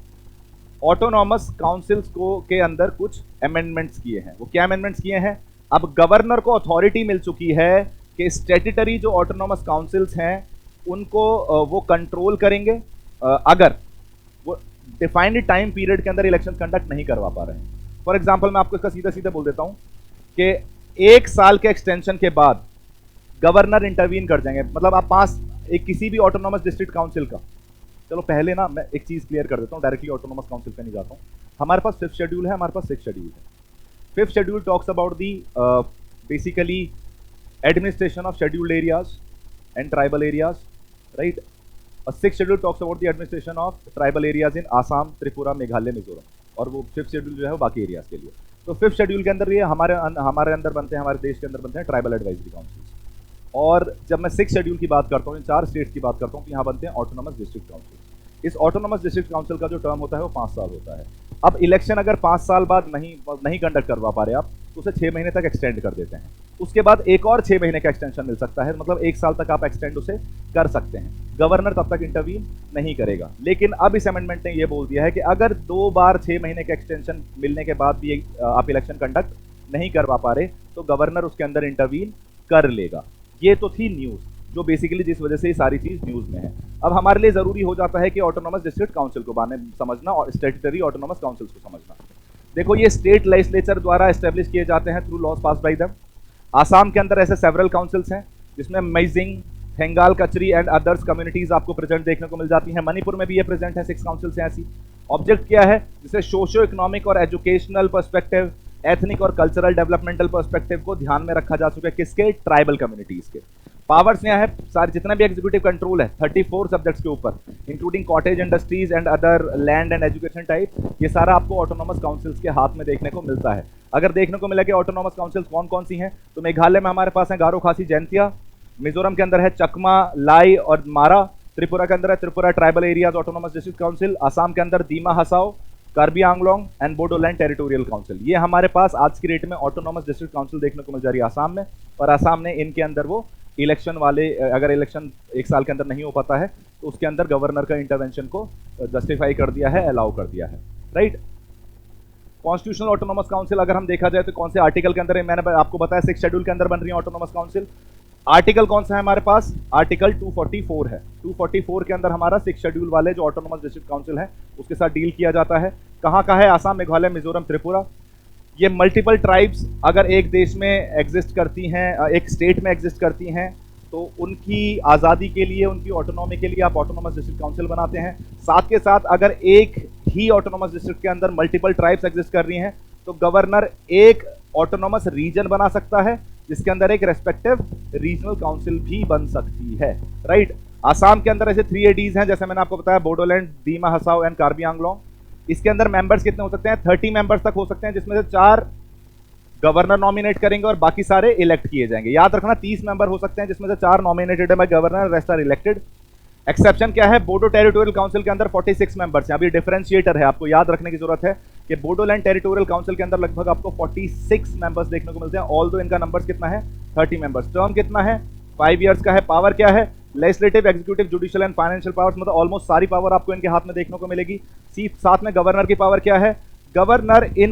ऑटोनॉमस काउंसिल्स को के अंदर कुछ अमेंडमेंट्स किए हैं। वो क्या अमेंडमेंट्स किए हैं? अब गवर्नर को अथॉरिटी मिल चुकी है कि स्टैट्यूटरी जो ऑटोनॉमस काउंसिल्स हैं उनको वो कंट्रोल करेंगे अगर वो डिफाइंड टाइम पीरियड के अंदर इलेक्शन कंडक्ट नहीं करवा पा रहे हैं। फॉर एग्जांपल मैं आपको इसका सीधा सीधा बोल देता हूं कि 1 साल के एक्सटेंशन के बाद गवर्नर इंटरवीन कर जाएंगे। मतलब आप किसी भी ऑटोनॉमस डिस्ट्रिक्ट काउंसिल का, चलो पहले ना मैं एक चीज क्लियर कर देता हूं, डायरेक्टली ऑटोनॉमस काउंसिल पे नहीं जाता हूं। हमारे पास 5th शेड्यूल है, हमारे पास 6th शेड्यूल है। 5th schedule talks about the basically administration of scheduled areas and tribal areas, right. 6th schedule talks about the administration of tribal areas in Assam, Tripura, Meghalaya, Mizoram, और वो 5th शेड्यूल जो है वो बाकी एरियाज के लिए। तो 5th शेड्यूल के अंदर ये हमारे अंदर बनते हैं, हमारे देश के अंदर बनते हैं ट्राइबल एडवाइजरी काउंसिल। और जब मैं 6th शेड्यूल की बात करता हूँ, इन 4 स्टेट्स की बात करता हूँ, तो यहाँ बनते हैं ऑटोनॉमस डिस्ट्रिक्ट काउंसिल। इस ऑटोनॉमस डिस्ट्रिक्ट काउंसिल का जो टर्म होता है वो 5 साल होता है। अब इलेक्शन अगर 5 साल बाद नहीं कंडक्ट करवा पा रहे आप तो उसे 6 महीने तक एक्सटेंड कर देते हैं। उसके बाद एक और 6 महीने का एक्सटेंशन मिल सकता है, मतलब 1 साल तक आप एक्सटेंड उसे कर सकते हैं। गवर्नर तब तक इंटरवीन नहीं करेगा। लेकिन अब इस अमेंडमेंट ने ये बोल दिया है कि अगर 2 बार 6 महीने का एक्सटेंशन मिलने के बाद भी आप इलेक्शन कंडक्ट नहीं करवा पा रहे तो गवर्नर उसके अंदर इंटरवीन कर लेगा। ये तो थी न्यूज़, जो बेसिकली जिस वजह से ये सारी चीज़ न्यूज़ में है। अब हमारे लिए ज़रूरी हो जाता है कि ऑटोनॉमस डिस्ट्रिक्ट काउंसिल को समझना और स्टैट्यूटरी ऑटोनॉमस काउंसिल्स को समझना। देखो, ये स्टेट लेजिस्लेचर द्वारा एस्टेब्लिश किए जाते हैं through laws passed by them. Assam के अंदर ऐसे सेवरल काउंसिल्स हैं जिसमें मैजिंग, थेंगाल, कचरी एंड अदर्स कम्युनिटीज आपको प्रेजेंट देखने को मिल जाती हैं। मणिपुर में भी ये प्रेजेंट है, 6 काउंसिल्स हैं ऐसी। ऑब्जेक्ट क्या है? जिसे सोशो इकोनॉमिक और एजुकेशनल पर्सपेक्टिव, एथनिक और कल्चरल डेवलपमेंटल पर्सपेक्टिव को ध्यान में रखा जा चुका है। किसके? ट्राइबल कम्युनिटीज के। पावर्स यहाँ है सारे, जितना भी एग्जीक्यूटिव कंट्रोल है 34 सब्जेक्ट्स के ऊपर, including cottage industries and other land and education type, ये सारा आपको ऑटोनॉमस काउंसिल्स के हाथ में देखने को मिलता है। अगर देखने को मिला कि ऑटोनॉमस काउंसिल्स कौन कौन सी हैं, तो मेघालय में हमारे पास है गारो, खासी, जैंतिया। मिजोरम के अंदर है चकमा, लाई और मारा। त्रिपुरा के अंदर है Tripura tribal areas autonomous district council. Assam के अंदर Dima Hasao, Karbi Anglong and Bodoland territorial council. ये हमारे पास आज की डेट में ऑटोनॉमस डिस्ट्रिक्ट काउंसिल देखने को मिल जा रही है आसाम में। और आसाम ने इनके अंदर वो इलेक्शन वाले, अगर इलेक्शन 1 साल के अंदर नहीं हो पाता है तो उसके अंदर गवर्नर का इंटरवेंशन को जस्टिफाई कर दिया है, अलाउ कर दिया है, राइट। कॉन्स्टिट्यूशनल ऑटोनॉमस काउंसिल अगर हम देखा जाए तो कौन से आर्टिकल के अंदर है? मैंने आपको बताया 6 शेड्यूल के अंदर बन रही है ऑटोनॉमस काउंसिल। आर्टिकल कौन सा है हमारे पास? आर्टिकल 244 है। 244 के अंदर हमारा 6 शेड्यूल वाले जो ऑटोनॉमस डिस्ट्रिक्ट काउंसिल है उसके साथ डील किया जाता है। कहाँ का है? आसाम, मेघालय, मिजोरम, त्रिपुरा। ये मल्टीपल ट्राइब्स अगर एक देश में एग्जिस्ट करती हैं, एक स्टेट में एग्जिस्ट करती हैं, तो उनकी आज़ादी के लिए, उनकी ऑटोनॉमी के लिए आप ऑटोनॉमस डिस्ट्रिक्ट काउंसिल बनाते हैं। साथ के साथ अगर एक ही ऑटोनॉमस डिस्ट्रिक्ट के अंदर मल्टीपल ट्राइब्स एग्जिस्ट कर रही हैं तो गवर्नर एक ऑटोनॉमस रीजन बना सकता है जिसके अंदर एक रेस्पेक्टिव रीजनल काउंसिल भी बन सकती है, राइट। आसाम के अंदर ऐसे 3 ADs हैं, जैसे मैंने आपको बताया, बोडोलैंड, दीमा हसाओ एंड कार्बी आंगलोंग। इसके अंदर मेंबर्स कितने हो सकते हैं? 30 मेंबर्स तक हो सकते हैं, जिसमें से 4 गवर्नर नॉमिनेट करेंगे और बाकी सारे इलेक्ट किए जाएंगे। याद रखना 30 मेंबर हो सकते हैं जिसमें से 4 नॉमिनेटेड है by governor, rest are elected. Exception क्या है? बोडो टेरिटोरियल काउंसिल के अंदर 46 मेंबर्स हैं। अभी डिफरेंशिएटर है, आपको याद रखने की जरूरत है कि बोडोलैंड टेरिटोरियल काउंसिल के अंदर लगभग आपको 46 मेंबर्स देखने को मिलते हैं, ऑल्दो इनका नंबर्स कितना है? 30 मेंबर्स। टर्म कितना है? 5 इयर्स का है। पावर क्या है? Legislative, executive, judicial and financial powers, मतलब ऑलमोस्ट सारी पावर आपको इनके हाथ में देखने को मिलेगी। साथ में गवर्नर की पावर क्या है, गवर्नर इन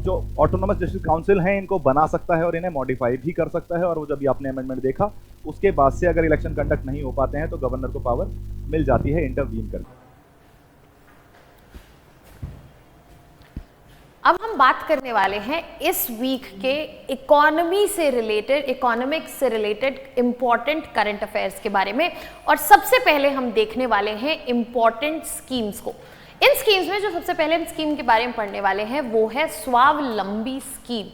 जो ऑटोनोमस डिस्ट्रिक्ट काउंसिल हैं इनको बना सकता है और इन्हें मॉडिफाई भी कर सकता है, और वो जब आपने अमेंडमेंट देखा उसके बाद से अगर इलेक्शन कंडक्ट नहीं हो पाते हैं तो गवर्नर को पावर मिल जाती है इंटरवीन करके। अब हम बात करने वाले हैं इस वीक के इकोनॉमी से रिलेटेड, इकोनॉमिक्स से रिलेटेड इंपॉर्टेंट करंट अफेयर्स के बारे में। और सबसे पहले हम देखने वाले हैं इंपॉर्टेंट स्कीम्स को। इन स्कीम्स में जो सबसे पहले हम स्कीम के बारे में पढ़ने वाले हैं वो है स्वावलंबी स्कीम।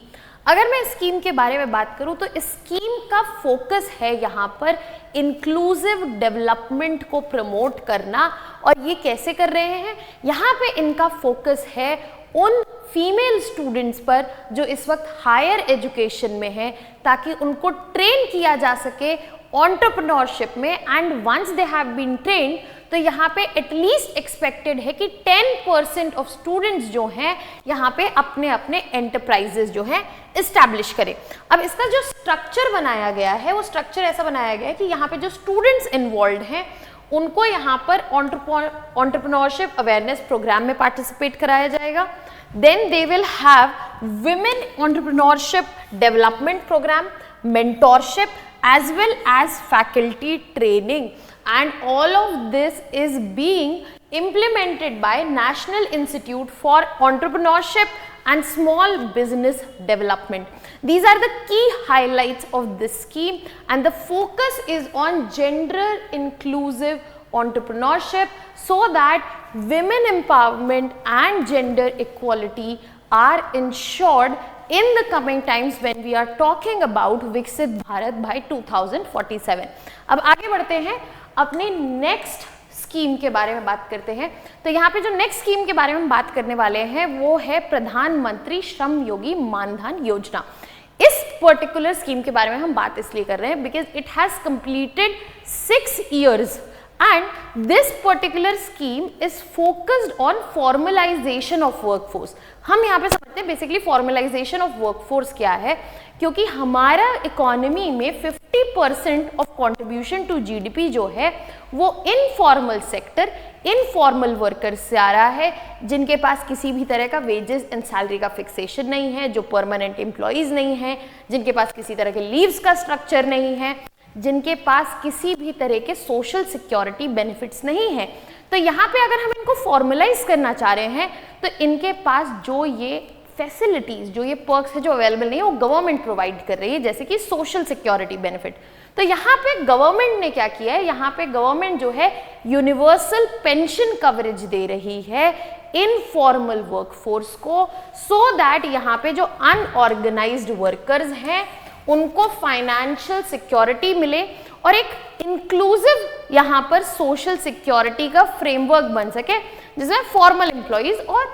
अगर मैं स्कीम के बारे में बात करूं तो इस स्कीम का फोकस है यहाँ पर इंक्लूसिव डेवलपमेंट को प्रमोट करना। और ये कैसे कर रहे हैं, यहाँ पे इनका फोकस है उन फीमेल स्टूडेंट्स पर जो इस वक्त हायर एजुकेशन में हैं, ताकि उनको ट्रेन किया जा सके एंटरप्रेन्योरशिप में। And once they have been trained तो यहाँ पे एटलीस्ट एक्सपेक्टेड है कि 10% ऑफ स्टूडेंट्स जो हैं यहाँ पे अपने अपने एंटरप्राइजेस जो हैं इस्टेब्लिश करें। अब इसका जो स्ट्रक्चर बनाया गया है वो स्ट्रक्चर ऐसा बनाया गया है कि यहाँ पे जो स्टूडेंट्स इन्वॉल्व हैं उनको यहाँ पर एंटरप्रेन्योरशिप अवेयरनेस प्रोग्राम में पार्टिसिपेट कराया जाएगा। Then they will have women entrepreneurship development programme, mentorship as well as faculty training, and all of this is being implemented by National Institute for Entrepreneurship and Small Business Development. These are the key highlights of this scheme, and the focus is on gender inclusive entrepreneurship so that women empowerment and gender equality are ensured in the coming times when we are talking about Viksit Bharat by 2047. अब आगे बढ़ते हैं, अपने नेक्स्ट स्कीम के बारे में बात करते हैं। तो यहाँ पे जो नेक्स्ट स्कीम के बारे में हम बात करने वाले हैं वो है प्रधानमंत्री श्रम योगी मानधन योजना। इस पर्टिकुलर स्कीम के बारे में हम बात इसलिए कर रहे हैं because it has completed 6 years and this particular scheme is focused on formalization of workforce. हम यहाँ पे समझते हैं बेसिकली फॉर्मलाइजेशन ऑफ वर्कफोर्स क्या है, क्योंकि हमारा इकोनॉमी में 50% ऑफ कंट्रीब्यूशन टू जीडीपी जो है वो इनफॉर्मल सेक्टर, इनफॉर्मल वर्कर्स से आ रहा है, जिनके पास किसी भी तरह का वेजेस एंड सैलरी का फिक्सेशन नहीं है, जो परमानेंट एम्प्लॉयज नहीं है, जिनके पास किसी तरह के लीव्स का स्ट्रक्चर नहीं है, जिनके पास किसी भी तरह के सोशल सिक्योरिटी बेनिफिट्स नहीं है। तो यहाँ पे अगर हम इनको फॉर्मलाइज करना चाह रहे हैं तो इनके पास जो ये फैसिलिटीज, जो ये पर्क्स है जो अवेलेबल नहीं है, वो गवर्नमेंट प्रोवाइड कर रही है, जैसे कि सोशल सिक्योरिटी बेनिफिट। तो यहाँ पे गवर्नमेंट ने क्या किया है, यहाँ पे गवर्नमेंट जो है यूनिवर्सल पेंशन कवरेज दे रही है इनफॉर्मल वर्कफोर्स को, सो दैट यहाँ पे जो अनऑर्गेनाइज्ड वर्कर्स हैं उनको फाइनेंशियल सिक्योरिटी मिले और एक इंक्लूसिव यहाँ पर सोशल सिक्योरिटी का फ्रेमवर्क बन सके, जिसमें फॉर्मल एम्प्लॉइज और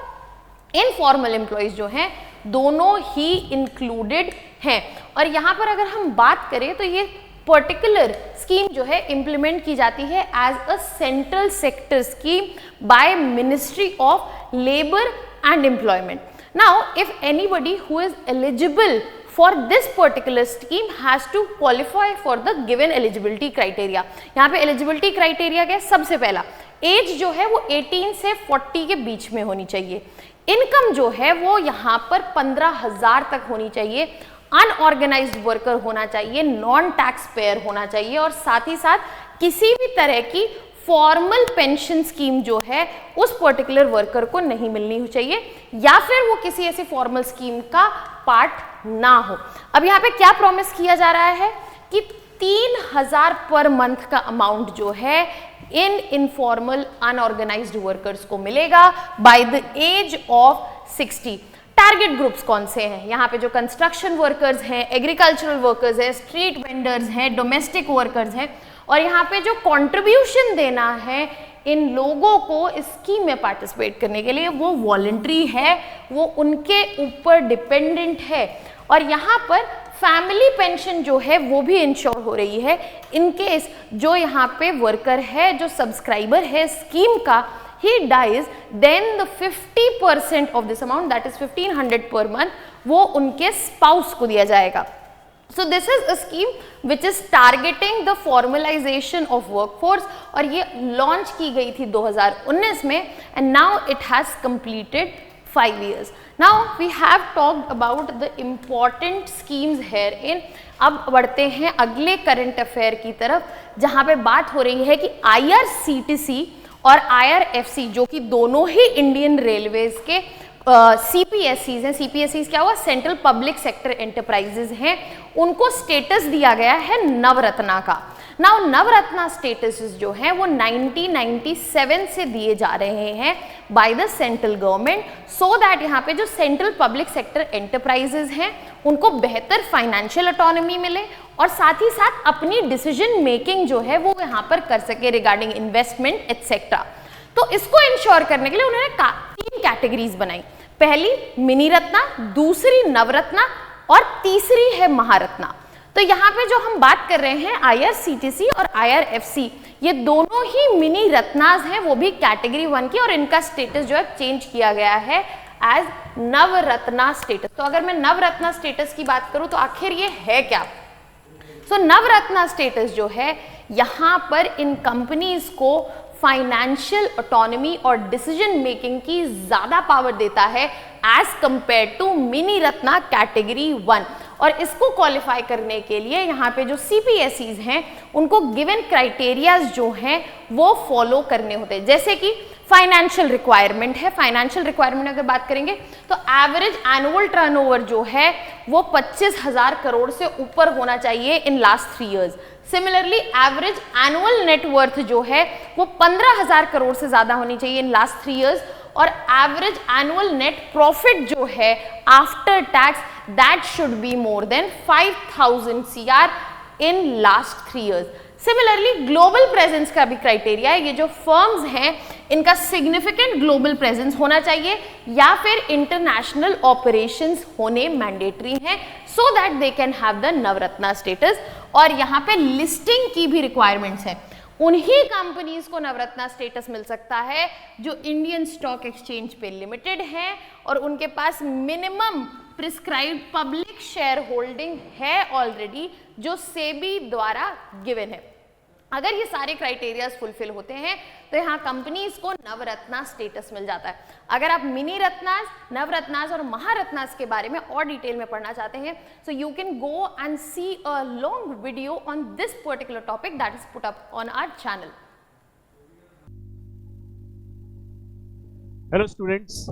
इनफॉर्मल एम्प्लॉइज जो हैं दोनों ही इंक्लूडेड हैं। और यहाँ पर अगर हम बात करें तो ये पर्टिकुलर स्कीम जो है इम्प्लीमेंट की जाती है as a central sector scheme by ministry of labour and employment. Now if anybody who is eligible for this particular scheme has to qualify for the given eligibility criteria। यहाँ पे eligibility criteria क्या है, सबसे पहला एज जो है वो 18 से 40 के बीच में होनी चाहिए, इनकम जो है वो यहाँ पर 15,000 तक होनी चाहिए, अनऑर्गेनाइज्ड वर्कर होना चाहिए, नॉन टैक्स पेयर होना चाहिए, और साथ ही साथ किसी भी तरह की फॉर्मल पेंशन स्कीम जो है उस पर्टिकुलर वर्कर को नहीं मिलनी चाहिए, या फिर वो किसी ऐसी फॉर्मल स्कीम का पार्ट ना हो। अब यहाँ पे क्या प्रॉमिस किया जा रहा है कि 3,000 पर मंथ का अमाउंट जो है इन इनफॉर्मल अनऑर्गेनाइज्ड वर्कर्स को मिलेगा by the age of 60। Target groups कौन से हैं, यहाँ पे जो कंस्ट्रक्शन वर्कर्स हैं, एग्रीकल्चरल वर्कर्स हैं, स्ट्रीट वेंडर्स हैं, डोमेस्टिक वर्कर्स हैं, और यहाँ पे जो कंट्रीब्यूशन देना है इन लोगों को इस स्कीम में पार्टिसिपेट करने के लिए वो वॉलंटरी है, वो उनके ऊपर डिपेंडेंट है। और यहाँ पर फैमिली पेंशन जो है वो भी इंश्योर हो रही है इन केस जो यहाँ पे वर्कर है, जो सब्सक्राइबर है स्कीम का, he dies, then the 50% of this amount, that is 1,500 per month, वो उनके स्पाउस को दिया जाएगा। So this is a scheme which is targeting the formalization of workforce और ये लॉन्च की गई थी 2019 में and now it has completed 5 years. Now we have talked about the important schemes herein. अब बढ़ते हैं अगले करंट अफेयर की तरफ जहाँ पे बात हो रही है कि IRCTC और IRFC जो कि दोनों ही इंडियन रेलवेज के CPSCs हैं, CPSCs क्या हुआ, सेंट्रल पब्लिक सेक्टर एंटरप्राइजेज हैं, उनको स्टेटस दिया गया है नवरत्ना का। नाउ नवरत्ना स्टेटस जो है वो 1997 से दिए जा रहे हैं by the central government so that यहाँ पे जो सेंट्रल पब्लिक सेक्टर एंटरप्राइजेज हैं उनको बेहतर फाइनेंशियल ऑटोनॉमी मिले और साथ ही साथ अपनी डिसीजन मेकिंग जो है वो यहाँ पर कर सके रिगार्डिंग इन्वेस्टमेंट एटसेट्रा। तो इसको इंश्योर करने के लिए उन्होंने 3 कैटेगरीज बनाई। पहली मिनी रत्ना, दूसरी नवरत्ना और तीसरी है महारत्ना। तो यहाँ पे जो हम बात कर रहे हैं IRCTC और IRFC ये दोनों ही मिनी रत्नास हैं, वो भी कैटेगरी 1 की, और इनका स्टेटस जो है चेंज किया गया है एज नवरत्ना स्टेटस। तो अगर मैं नवरत्ना स्टेटस की बात करूं तो आखिर ये है क्या? सो नवरत्ना स्टेटस जो है यहाँ पर इन कंपनीज को फाइनेंशियल ऑटोनॉमी और डिसीजन मेकिंग की ज्यादा पावर देता है as compare to mini Ratna category 1। और इसको क्वालिफाई करने के लिए यहाँ पे जो CPSCs हैं उनको गिवन क्राइटेरियाज जो हैं वो फॉलो करने होते हैं। जैसे कि फाइनेंशियल रिक्वायरमेंट है, फाइनेंशियल रिक्वायरमेंट अगर बात करेंगे तो एवरेज एनुअल टर्नओवर जो है वो 25,000 करोड़ से ऊपर होना चाहिए in last 3 years. Similarly average annual net worth जो है वो 15,000 करोड़ से ज्यादा होनी चाहिए इन लास्ट 3 इयर्स, और एवरेज एनुअल नेट प्रॉफिट जो है after tax that should be more than 5,000 CR in last 3 years. Similarly global presence का भी क्राइटेरिया है, ये जो फर्म्स हैं इनका सिग्निफिकेंट ग्लोबल प्रेजेंस होना चाहिए या फिर इंटरनेशनल ऑपरेशंस होने मैंडेटरी हैं so that they can have the Navratna status. और यहाँ पे लिस्टिंग की भी रिक्वायरमेंट्स है, उन्हीं कंपनीज को नवरत्ना स्टेटस मिल सकता है जो इंडियन स्टॉक एक्सचेंज पे लिमिटेड हैं और उनके पास minimum prescribed public shareholding है ऑलरेडी जो सेबी द्वारा गिवन है। अगर ये सारे क्राइटेरियाज फुलफिल होते हैं तो यहाँ कंपनीज को नवरत्ना स्टेटस मिल जाता है। अगर आप मिनी रत्नास, नवरत्नास और महारत्नास के बारे में और डिटेल में पढ़ना चाहते हैं so you can go and see a long video on this particular topic that is put up on our channel. Hello students,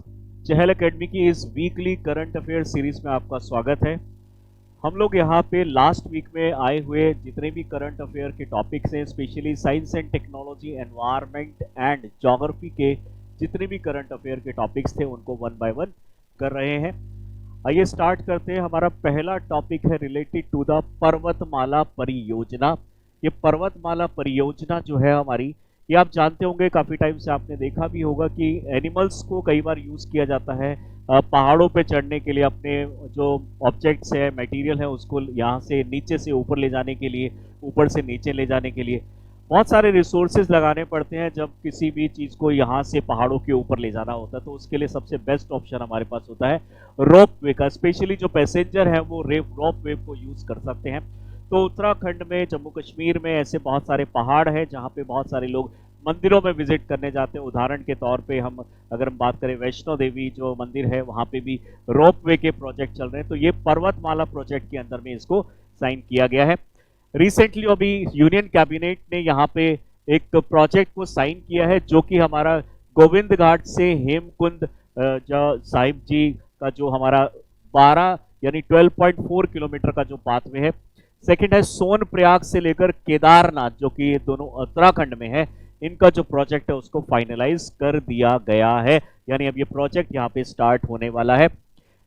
Chahal academy की इस वीकली करंट अफेयर सीरीज में आपका स्वागत है। हम लोग यहाँ पे लास्ट वीक में आए हुए जितने भी करंट अफेयर के टॉपिक्स हैं, specially science and technology, environment and geography के जितने भी करंट अफेयर के टॉपिक्स थे उनको 1 बाय 1 कर रहे हैं। आइए स्टार्ट करते हैं। हमारा पहला टॉपिक है रिलेटेड टू द पर्वतमाला परियोजना। ये पर्वतमाला परियोजना जो है हमारी, ये आप जानते होंगे, काफ़ी टाइम से आपने देखा भी होगा कि एनिमल्स को कई बार यूज़ किया जाता है पहाड़ों पे चढ़ने के लिए, अपने जो ऑब्जेक्ट्स है, मटेरियल है, उसको यहाँ से नीचे से ऊपर ले जाने के लिए, ऊपर से नीचे ले जाने के लिए बहुत सारे रिसोर्सेज लगाने पड़ते हैं। जब किसी भी चीज़ को यहाँ से पहाड़ों के ऊपर ले जाना होता है तो उसके लिए सबसे बेस्ट ऑप्शन हमारे पास होता है रोप वे का। स्पेशली जो पैसेंजर है वो रोप वे को यूज़ कर सकते हैं। तो उत्तराखंड में, जम्मू कश्मीर में ऐसे बहुत सारे पहाड़ हैं जहाँ पे बहुत सारे लोग मंदिरों में विजिट करने जाते हैं। उदाहरण के तौर पे अगर हम बात करें वैष्णो देवी जो मंदिर है, वहाँ पे भी रोप वे के प्रोजेक्ट चल रहे हैं। तो ये पर्वतमाला प्रोजेक्ट के अंदर में इसको साइन किया गया है। रिसेंटली अभी यूनियन कैबिनेट ने यहाँ पे एक प्रोजेक्ट को साइन किया है जो कि हमारा गोविंद घाट से हेमकुंड साहिब जी का जो हमारा 12 यानी 12.4 किलोमीटर का जो पाथवे है। सेकंड है सोनप्रयाग से लेकर केदारनाथ जो कि ये दोनों उत्तराखंड में है, इनका जो प्रोजेक्ट है उसको फाइनलाइज कर दिया गया है, यानी अब ये प्रोजेक्ट यहाँ पे स्टार्ट होने वाला है।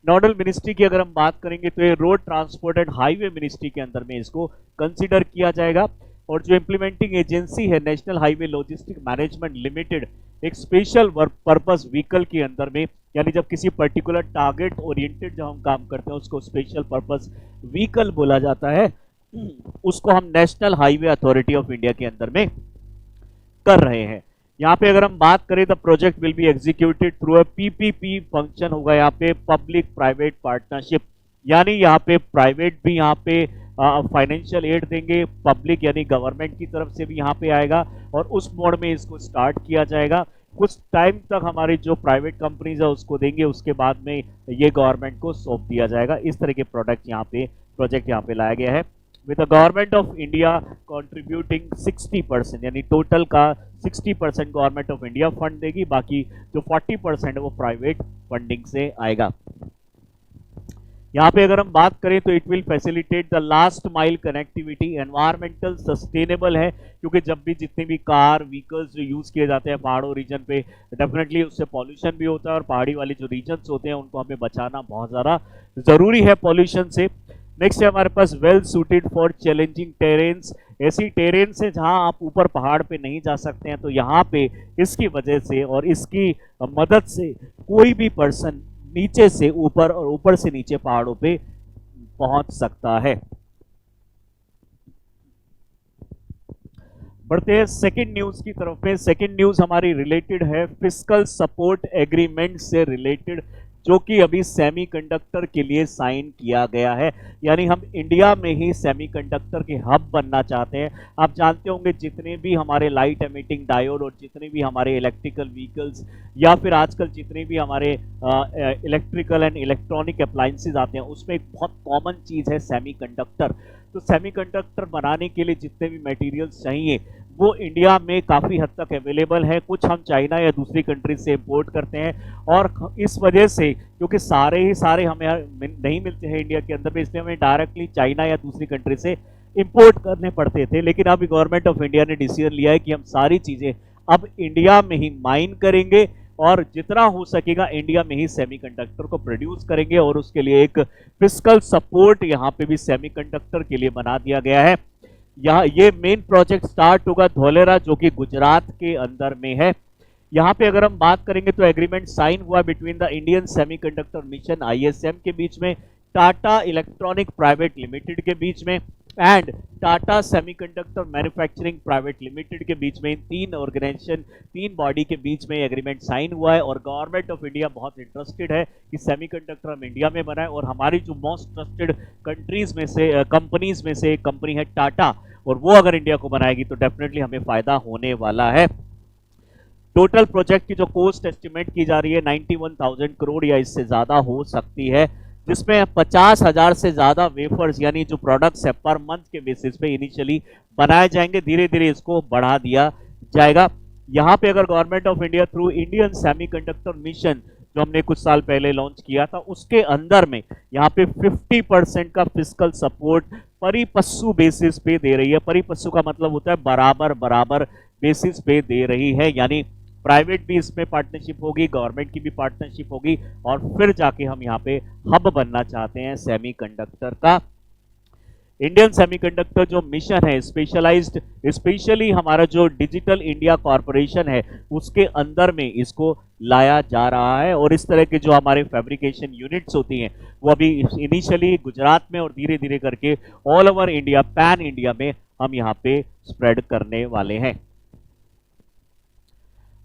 नोडल मिनिस्ट्री की अगर हम बात करेंगे तो ये road transport and highway ministry के अंदर में इसको कंसीडर किया जाएगा। और जो इम्प्लीमेंटिंग एजेंसी है national highway logistic management limited, एक स्पेशल पर्पस व्हीकल के अंदर में, यानी जब किसी पर्टिकुलर टारगेट ओरिएंटेड जब हम काम करते हैं उसको स्पेशल पर्पस व्हीकल बोला जाता है, उसको हम national highway authority of India के अंदर में कर रहे हैं। यहाँ पे अगर हम बात करें the project will be executed through a PPP function होगा यहाँ पे, पब्लिक प्राइवेट पार्टनरशिप, यानी यहाँ पे प्राइवेट भी यहाँ पे फाइनेंशियल एड देंगे, पब्लिक यानी गवर्नमेंट की तरफ से भी यहाँ पे आएगा और उस मोड में इसको स्टार्ट किया जाएगा। कुछ टाइम तक हमारी जो प्राइवेट कंपनीज है उसको देंगे, उसके बाद में ये गवर्नमेंट को सौंप दिया जाएगा। इस तरह के प्रोजेक्ट यहाँ पे लाया गया है, with the government of India contributing 60%, यानी टोटल का 60% गवर्नमेंट ऑफ इंडिया फंड देगी, बाकी जो 40% है वो प्राइवेट फंडिंग से आएगा। यहाँ पे अगर हम बात करें तो it will facilitate the last mile connectivity, environmental sustainable है, क्योंकि जब भी जितने भी कार व्हीकल्स जो यूज़ किए जाते हैं पहाड़ों रीजन पे, डेफिनेटली उससे पॉल्यूशन भी होता है और पहाड़ी वाले जो रीजन्स होते हैं उनको हमें बचाना बहुत ज़्यादा ज़रूरी है पॉल्यूशन से। नेक्स्ट है हमारे पास well suited for challenging terrains, ऐसी टेरेन्स है जहां आप ऊपर पहाड़ पे नहीं जा सकते हैं, तो यहाँ पे इसकी वजह से और इसकी मदद से कोई भी पर्सन नीचे से ऊपर और ऊपर से नीचे पहाड़ों पे पहुंच सकता है। बढ़ते हैं सेकेंड न्यूज की तरफ में। सेकेंड न्यूज हमारी रिलेटेड है फिस्कल सपोर्ट एग्रीमेंट से रिलेटेड, जो कि अभी सेमीकंडक्टर के लिए साइन किया गया है, यानी हम इंडिया में ही सेमीकंडक्टर के हब बनना चाहते हैं। आप जानते होंगे जितने भी हमारे लाइट एमिटिंग डायोड और जितने भी हमारे इलेक्ट्रिकल व्हीकल्स या फिर आजकल जितने भी हमारे इलेक्ट्रिकल एंड इलेक्ट्रॉनिक अप्लायंसेज आते हैं उसमें एक बहुत कॉमन चीज़ है सेमीकंडक्टर। तो सेमीकंडक्टर बनाने के लिए जितने भी मटेरियल्स चाहिए वो इंडिया में काफ़ी हद तक अवेलेबल है, कुछ हम चाइना या दूसरी कंट्री से इंपोर्ट करते हैं और इस वजह से क्योंकि सारे हमें नहीं मिलते हैं इंडिया के अंदर में, इसलिए हमें डायरेक्टली चाइना या दूसरी कंट्री से इंपोर्ट करने पड़ते थे। लेकिन अभी गवर्नमेंट ऑफ इंडिया ने डिसीजन लिया है कि हम सारी चीज़ें अब इंडिया में ही माइन करेंगे और जितना हो सकेगा इंडिया में ही सेमीकंडक्टर को प्रोड्यूस करेंगे और उसके लिए एक फिस्कल सपोर्ट यहाँ पे भी सेमीकंडक्टर के लिए बना दिया गया है। यहाँ ये मेन प्रोजेक्ट स्टार्ट होगा धोलेरा, जो कि गुजरात के अंदर में है। यहाँ पे अगर हम बात करेंगे तो एग्रीमेंट साइन हुआ between the Indian semiconductor mission ISM के बीच में, टाटा इलेक्ट्रॉनिक प्राइवेट लिमिटेड के बीच में and Tata semiconductor manufacturing private limited के बीच में। इन तीन बॉडी के बीच में एग्रीमेंट साइन हुआ है और गवर्नमेंट ऑफ इंडिया बहुत इंटरेस्टेड है कि सेमीकंडक्टर हम इंडिया में बनाए और हमारी जो मोस्ट ट्रस्टेड कंपनीज में से एक कंपनी है टाटा, और वो अगर इंडिया को बनाएगी तो डेफिनेटली हमें फायदा होने वाला है। टोटल प्रोजेक्ट की जो कॉस्ट एस्टिमेट की जा रही है 91,000 करोड़ या इससे ज़्यादा हो सकती है, जिसमें 50,000 से ज़्यादा वेफर्स यानी जो प्रोडक्ट्स है पर मंथ के बेसिस पे इनिशियली बनाए जाएंगे, धीरे धीरे इसको बढ़ा दिया जाएगा। यहाँ पे अगर government of India through Indian semiconductor mission जो हमने कुछ साल पहले लॉन्च किया था उसके अंदर में यहाँ पे 50% का फिस्कल सपोर्ट परिपस्सु बेसिस पे दे रही है। परिपस्सु का मतलब होता है बराबर बेसिस पे दे रही है, यानी प्राइवेट भी इसमें पार्टनरशिप होगी, गवर्नमेंट की भी पार्टनरशिप होगी और फिर जाके हम यहाँ पे हब बनना चाहते हैं सेमीकंडक्टर का। इंडियन सेमीकंडक्टर जो मिशन है स्पेशली हमारा जो डिजिटल इंडिया कॉरपोरेशन है उसके अंदर में इसको लाया जा रहा है और इस तरह के जो हमारे फैब्रिकेशन यूनिट्स होती हैं वो अभी इनिशियली गुजरात में और धीरे धीरे करके all over India, pan India में हम यहाँ पे स्प्रेड करने वाले हैं।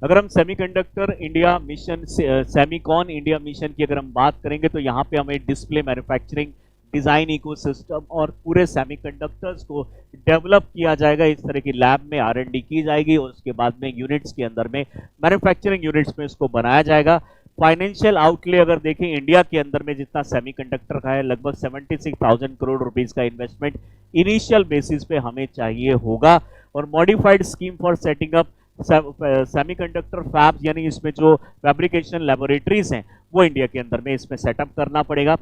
अगर हम semiconductor India mission Semicon India mission की अगर हम बात करेंगे तो यहाँ पे हमें डिस्प्ले मैन्युफैक्चरिंग, डिज़ाइन इकोसिस्टम और पूरे सेमीकंडक्टर्स को डेवलप किया जाएगा। इस तरह की लैब में R&D की जाएगी और उसके बाद में यूनिट्स के अंदर में मैन्युफैक्चरिंग यूनिट्स में इसको बनाया जाएगा। फाइनेंशियल आउटले अगर देखें इंडिया के अंदर में जितना सेमीकंडक्टर का है लगभग 76,000 करोड़ रुपीस का इन्वेस्टमेंट इनिशियल बेसिस पे हमें चाहिए होगा और modified scheme for setting up semiconductor fabs यानी इसमें जो फैब्रिकेशन लेबोरेटरीज हैं वो इंडिया के अंदर में इसमें सेटअप करना पड़ेगा।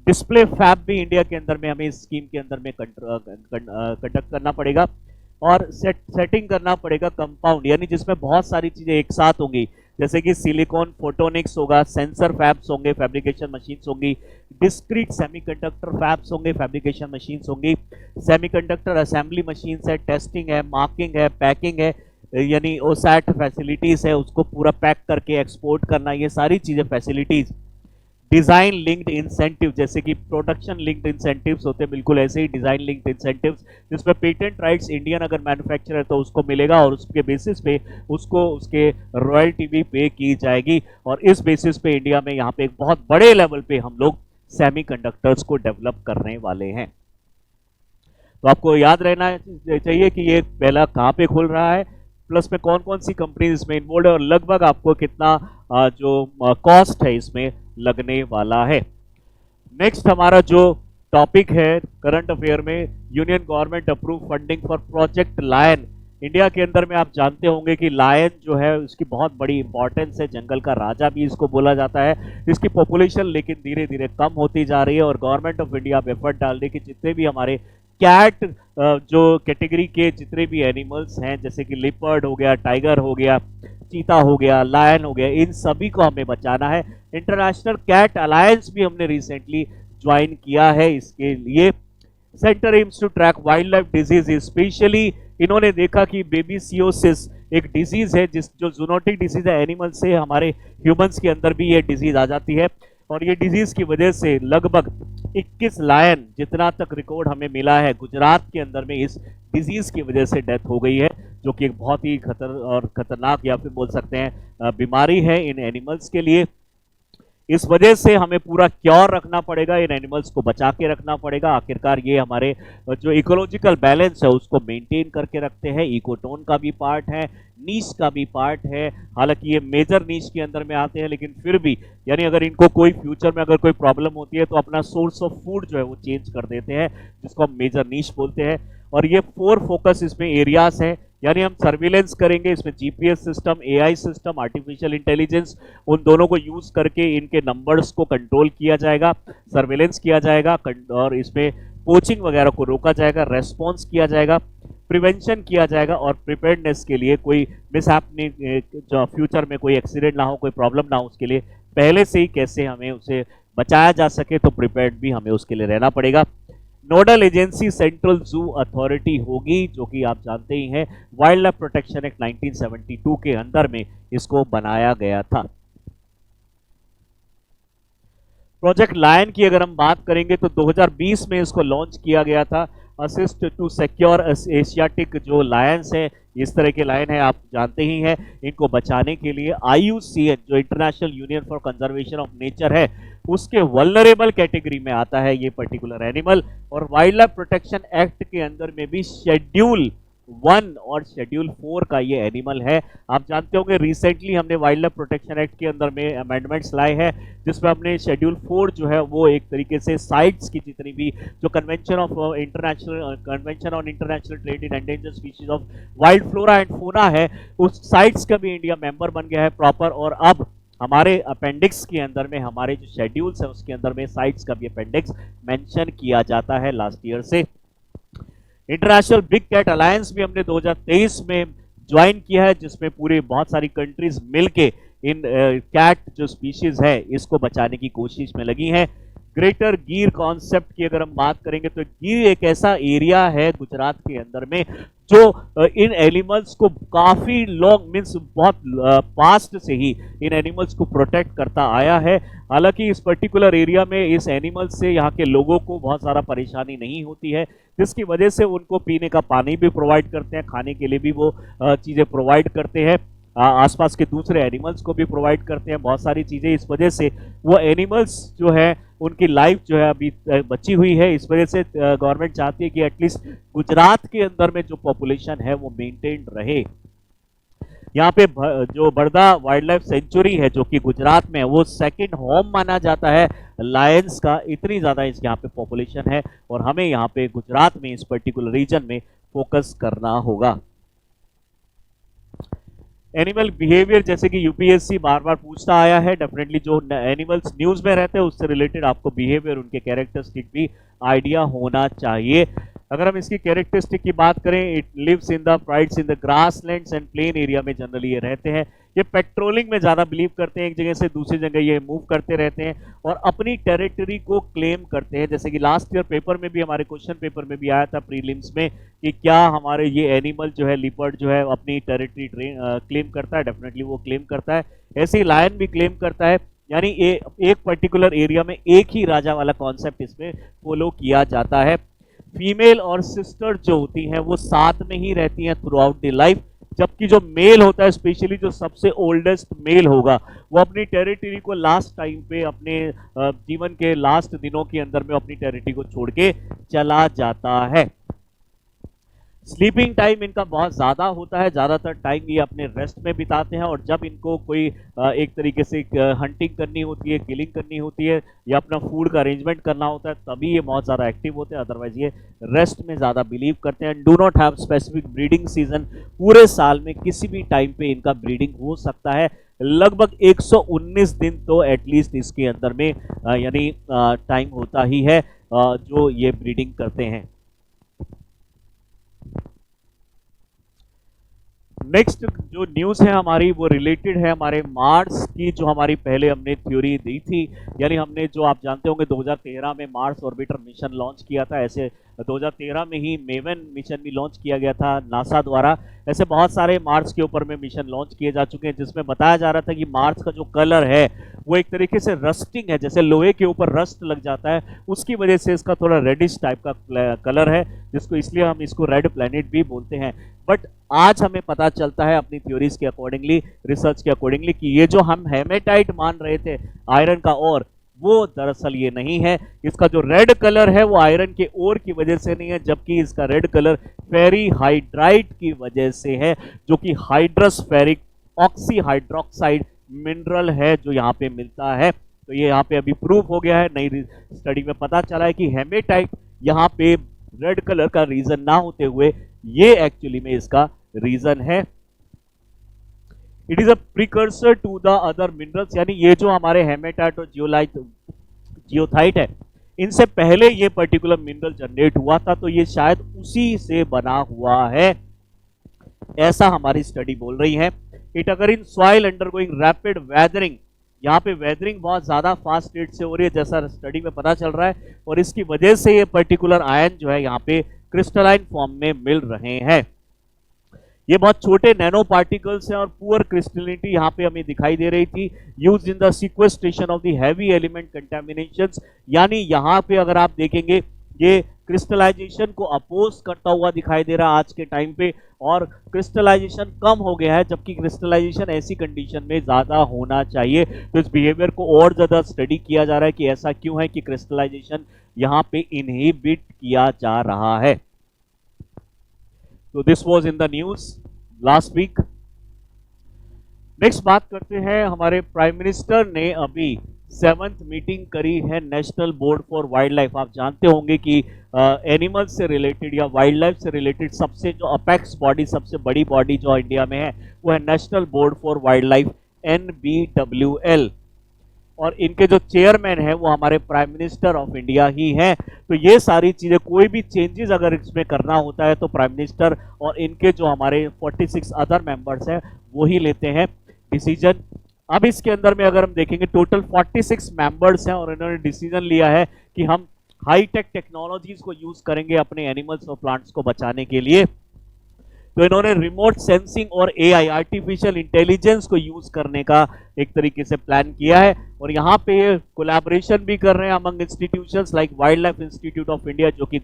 डिस्प्ले फैब भी इंडिया के अंदर में हमें इस स्कीम के अंदर में कंडक्ट करना पड़ेगा और सेटिंग करना पड़ेगा कंपाउंड, यानी जिसमें बहुत सारी चीज़ें एक साथ होंगी, जैसे कि सिलिकॉन फोटोनिक्स होगा, सेंसर फैब्स होंगे, फैब्रिकेशन मशीन्स होंगी, डिस्क्रीट सेमीकंडक्टर फैब्स होंगे, फैब्रिकेशन मशीन्स होंगी, सेमीकंडक्टर असेंबली मशीन्स है, टेस्टिंग है, मार्किंग है, पैकिंग है, यानी OSAT फैसिलिटीज़ है, उसको पूरा पैक करके एक्सपोर्ट करना, ये सारी चीज़ें फैसिलिटीज़। डिज़ाइन लिंक्ड इंसेंटिव, जैसे कि प्रोडक्शन लिंक्ड इंसेंटिव्स होते हैं, बिल्कुल ऐसे ही डिज़ाइन लिंक्ड इंसेंटिव्स जिसमें पेटेंट राइट्स इंडियन अगर मैन्युफैक्चरर है तो उसको मिलेगा और उसके बेसिस पे उसको उसके रॉयल्टी भी पे की जाएगी और इस बेसिस पे इंडिया में यहाँ पे एक बहुत बड़े लेवल पे हम लोग सेमीकंडक्टर्स को डेवलप करने वाले हैं। तो आपको याद रहना चाहिए कि ये पहला कहाँ पे खुल रहा है, प्लस में कौन कौन सी कंपनीज इसमें इन्वॉल्व है और लगभग आपको कितना जो कॉस्ट है इसमें लगने वाला है। नेक्स्ट हमारा जो टॉपिक है करंट अफेयर में, union government approve funding for project lion. India के अंदर में आप जानते होंगे कि लायन जो है उसकी बहुत बड़ी इंपॉर्टेंस है, जंगल का राजा भी इसको बोला जाता है। इसकी पॉपुलेशन लेकिन धीरे धीरे कम होती जा रही है और गवर्नमेंट ऑफ इंडिया एफर्ट डाल रही है कि जितने भी हमारे कैट जो कैटेगरी के जितने भी एनिमल्स हैं, जैसे कि लिपर्ड हो गया, टाइगर हो गया, चीता हो गया, लायन हो गया, इन सभी को हमें बचाना है। इंटरनेशनल कैट अलायंस भी हमने रिसेंटली ज्वाइन किया है इसके लिए। Centre aims to track wildlife disease, specially इन्होंने देखा कि बेबीसियोसिस एक डिजीज है जो जूनोटिक डिजीज है, एनिमल से हमारे ह्यूमंस के अंदर भी ये डिजीज आ जाती है और ये डिजीज की वजह से लगभग 21 लायन जितना तक रिकॉर्ड हमें मिला है गुजरात के अंदर में इस डिजीज की वजह से डेथ हो गई है, जो कि एक बहुत ही खतरनाक या फिर बोल सकते हैं बीमारी है इन एनिमल्स के लिए। इस वजह से हमें पूरा क्योर रखना पड़ेगा, इन एनिमल्स को बचा के रखना पड़ेगा। आखिरकार ये हमारे जो इकोलॉजिकल बैलेंस है उसको मेंटेन करके रखते हैं, इकोटोन का भी पार्ट है, नीश का भी पार्ट है। हालांकि ये मेजर नीश के अंदर में आते हैं, लेकिन फिर भी यानी अगर इनको कोई फ्यूचर में अगर कोई प्रॉब्लम होती है तो अपना सोर्स ऑफ फूड जो है वो चेंज कर देते हैं, जिसको हम मेजर नीश बोलते हैं। और ये 4 फोकस इसमें एरियाज हैं, यानी हम सर्विलेंस करेंगे, इसमें GPS system, AI system, artificial intelligence, उन दोनों को यूज करके इनके नंबर्स को कंट्रोल किया जाएगा, सर्विलेंस किया जाएगा और इसमें पोचिंग वगैरह को रोका जाएगा, रेस्पॉन्स किया जाएगा, प्रिवेंशन किया जाएगा और प्रिपेयर्डनेस के लिए कोई मिसहैपनिंग, जो फ्यूचर में कोई एक्सीडेंट ना हो, कोई प्रॉब्लम ना हो, उसके लिए पहले से ही कैसे हमें उसे बचाया जा सके, तो प्रिपेयर्ड भी हमें उसके लिए रहना पड़ेगा। Nodal agency central zoo authority होगी, जो कि आप जानते ही हैं वाइल्ड लाइफ प्रोटेक्शन एक्ट 1972 के अंदर में इसको बनाया गया था। प्रोजेक्ट लायन की अगर हम बात करेंगे तो 2020 में इसको लॉन्च किया गया था। असिस्ट टू सिक्योर एशियाटिक जो लायंस है, इस तरह के लायन है आप जानते ही हैं, इनको बचाने के लिए IUCN जो international union for conservation of nature है, उसके वल्नरेबल कैटेगरी में आता है ये पर्टिकुलर एनिमल। और वाइल्ड लाइफ प्रोटेक्शन एक्ट के अंदर में भी शेड्यूल 1 और शेड्यूल 4 का ये एनिमल है। आप जानते होंगे रिसेंटली हमने वाइल्ड लाइफ प्रोटेक्शन एक्ट के अंदर में अमेंडमेंट्स लाए हैं, जिसमें हमने शेड्यूल 4 जो है वो एक तरीके से साइट्स की जितनी भी जो convention on international trade in endangered species of wild flora and fauna है, उस साइट्स का भी इंडिया मेंबर बन गया है प्रॉपर। और अब हमारे अपेंडिक्स के अंदर में हमारे जो शेड्यूल्स है उसके अंदर में साइट्स का भी अपेंडिक्स मेंशन किया जाता है लास्ट ईयर से। इंटरनेशनल बिग कैट अलायंस भी हमने 2023 में ज्वाइन किया है, जिसमें पूरे बहुत सारी कंट्रीज मिलके इन कैट जो स्पीशीज है इसको बचाने की कोशिश में लगी हैं। ग्रेटर गिर कॉन्सेप्ट की अगर हम बात करेंगे तो गिर एक ऐसा एरिया है गुजरात के अंदर में जो इन एनिमल्स को काफ़ी लॉन्ग मीन्स बहुत पास्ट से ही इन एनिमल्स को प्रोटेक्ट करता आया है। हालांकि इस पर्टिकुलर एरिया में इस एनिमल्स से यहाँ के लोगों को बहुत सारा परेशानी नहीं होती है, जिसकी वजह से उनको पीने का पानी भी प्रोवाइड करते हैं, खाने के लिए भी वो चीज़ें प्रोवाइड करते हैं, आसपास के दूसरे एनिमल्स को भी प्रोवाइड करते हैं बहुत सारी चीज़ें। इस वजह से वो एनिमल्स जो है उनकी लाइफ जो है अभी बची हुई है। इस वजह से गवर्नमेंट चाहती है कि एटलीस्ट गुजरात के अंदर में जो पॉपुलेशन है वो मेंटेन रहे। यहाँ पे जो बड़दा वाइल्ड लाइफ सेंचुरी है जो कि गुजरात में है, वो सेकंड होम माना जाता है लायंस का, इतनी ज़्यादा इस यहाँ पे पॉपुलेशन है और हमें यहाँ पे गुजरात में इस पर्टिकुलर रीजन में फोकस करना होगा। एनिमल बिहेवियर जैसे कि यूपीएससी बार बार पूछता आया है, डेफिनेटली जो एनिमल्स न्यूज़ में रहते हैं उससे रिलेटेड आपको बिहेवियर, उनके कैरेक्टरिस्टिक भी आइडिया होना चाहिए। अगर हम इसकी कैरेक्टरिस्टिक की बात करें, it lives in the prides in the grasslands and plain area में जनरली ये रहते हैं। ये पेट्रोलिंग में ज़्यादा बिलीव करते हैं, एक जगह से दूसरी जगह ये मूव करते रहते हैं और अपनी टेरिटरी को क्लेम करते हैं। जैसे कि लास्ट ईयर पेपर में भी, हमारे क्वेश्चन पेपर में भी आया था प्रीलिम्स में कि क्या हमारे ये एनिमल जो है लिपर्ड जो है अपनी टेरिटरी क्लेम करता है, डेफिनेटली वो क्लेम करता है। ऐसे ही लायन भी क्लेम करता है, यानी एक पर्टिकुलर एरिया में एक ही राजा वाला कॉन्सेप्ट इसमें फॉलो किया जाता है। फीमेल और सिस्टर जो होती हैं वो साथ में ही रहती हैं थ्रू आउट द लाइफ, जबकि जो मेल होता है, स्पेशली जो सबसे ओल्डेस्ट मेल होगा, वो अपनी टेरिटरी को लास्ट टाइम पे अपने जीवन के लास्ट दिनों के अंदर में अपनी टेरिटरी को छोड़ के चला जाता है। स्लीपिंग टाइम इनका बहुत ज़्यादा होता है, ज़्यादातर टाइम ये अपने रेस्ट में बिताते हैं, और जब इनको कोई एक तरीके से हंटिंग करनी होती है, किलिंग करनी होती है, या अपना फूड का अरेंजमेंट करना होता है, तभी ये बहुत ज़्यादा एक्टिव होते हैं। अदरवाइज ये रेस्ट में ज़्यादा बिलीव करते हैं। Do not have specific breeding season, पूरे साल में किसी भी टाइम पे इनका ब्रीडिंग हो सकता है। लगभग 119 दिन तो एटलीस्ट इसके अंदर में यानी टाइम होता ही है जो ये ब्रीडिंग करते हैं। नेक्स्ट जो न्यूज़ है हमारी वो रिलेटेड है हमारे मार्स की, जो हमारी पहले हमने थ्योरी दी थी। यानी हमने जो आप जानते होंगे 2013 में मार्स ऑर्बिटर मिशन लॉन्च किया था, ऐसे 2013 में ही मेवन मिशन भी लॉन्च किया गया था नासा द्वारा। ऐसे बहुत सारे मार्स के ऊपर में मिशन लॉन्च किए जा चुके हैं, जिसमें बताया जा रहा था कि मार्स का जो कलर है वो एक तरीके से रस्टिंग है, जैसे लोहे के ऊपर रस्ट लग जाता है, उसकी वजह से इसका थोड़ा रेडिश टाइप का कलर है, जिसको इसलिए हम इसको रेड प्लैनेट भी बोलते हैं। बट आज हमें पता चलता है अपनी थ्योरीज के अकॉर्डिंगली, रिसर्च के अकॉर्डिंगली, कि ये जो हम हेमेटाइट मान रहे थे आयरन का ओर, वो दरअसल ये नहीं है। इसका जो रेड कलर है वो आयरन के ओर की वजह से नहीं है, जबकि इसका रेड कलर फेरी हाइड्राइट की वजह से है, जो कि hydrous ferric oxyhydroxide mineral है जो यहाँ पे मिलता है। तो ये यहाँ पे अभी प्रूफ हो गया है, नई स्टडी में पता चला है कि हेमेटाइट यहाँ पे रेड कलर का रीजन ना होते हुए ये एक्चुअली में इसका रीजन है। It is a precursor to the other minerals, यानी ये जो हमारे हेमेटाइट और जियोथाइट है, इनसे पहले ये पर्टिकुलर मिनरल जनरेट हुआ था, तो ये शायद उसी से बना हुआ है, ऐसा हमारी स्टडी बोल रही है। इट अगर in soil undergoing rapid weathering, यहाँ पे वेदरिंग बहुत ज़्यादा फास्ट रेट से हो रही है जैसा स्टडी में पता चल रहा है, और इसकी वजह से ये पर्टिकुलर आयन जो है यहाँ पे क्रिस्टलाइन फॉर्म में मिल रहे हैं। ये बहुत छोटे नैनो पार्टिकल्स हैं और पुअर क्रिस्टलिनिटी यहाँ पे हमें दिखाई दे रही थी, use in the sequestration of the heavy element contaminations. यानी यहाँ पे अगर आप देखेंगे ये क्रिस्टलाइजेशन को अपोज करता हुआ दिखाई दे रहा है आज के टाइम पे, और क्रिस्टलाइजेशन कम हो गया है, जबकि क्रिस्टलाइजेशन ऐसी कंडीशन में ज़्यादा होना चाहिए। तो इस बिहेवियर को और ज़्यादा स्टडी किया जा रहा है कि ऐसा क्यों है कि क्रिस्टलाइजेशन यहाँ पे इनहिबिट किया जा रहा है। तो this was in the news last week. Next बात करते हैं, हमारे प्राइम मिनिस्टर ने अभी 7th मीटिंग करी है national board for wild life. आप जानते होंगे कि एनिमल्स से रिलेटेड या वाइल्ड लाइफ से रिलेटेड सबसे जो अपेक्स बॉडी, सबसे बड़ी बॉडी जो इंडिया में है वो है national board for wild life, NBWL, और इनके जो चेयरमैन है वो हमारे प्राइम मिनिस्टर ऑफ इंडिया ही हैं। तो ये सारी चीज़ें, कोई भी चेंजेस अगर इसमें करना होता है तो प्राइम मिनिस्टर और इनके जो हमारे 46 अदर मेंबर्स हैं वो ही लेते हैं डिसीजन। अब इसके अंदर में अगर हम देखेंगे टोटल 46 मेंबर्स हैं और इन्होंने डिसीजन लिया है कि हम हाईटेक टेक्नोलॉजीज को यूज करेंगे अपने एनिमल्स और प्लांट्स को बचाने के लिए। तो इन्होंने रिमोट सेंसिंग और AI आर्टिफिशियल इंटेलिजेंस को यूज करने का एक तरीके से प्लान किया है, और यहाँ पे ये कोलैबोरेशन भी कर रहे हैं among institutions like wild life institute of India, जो कि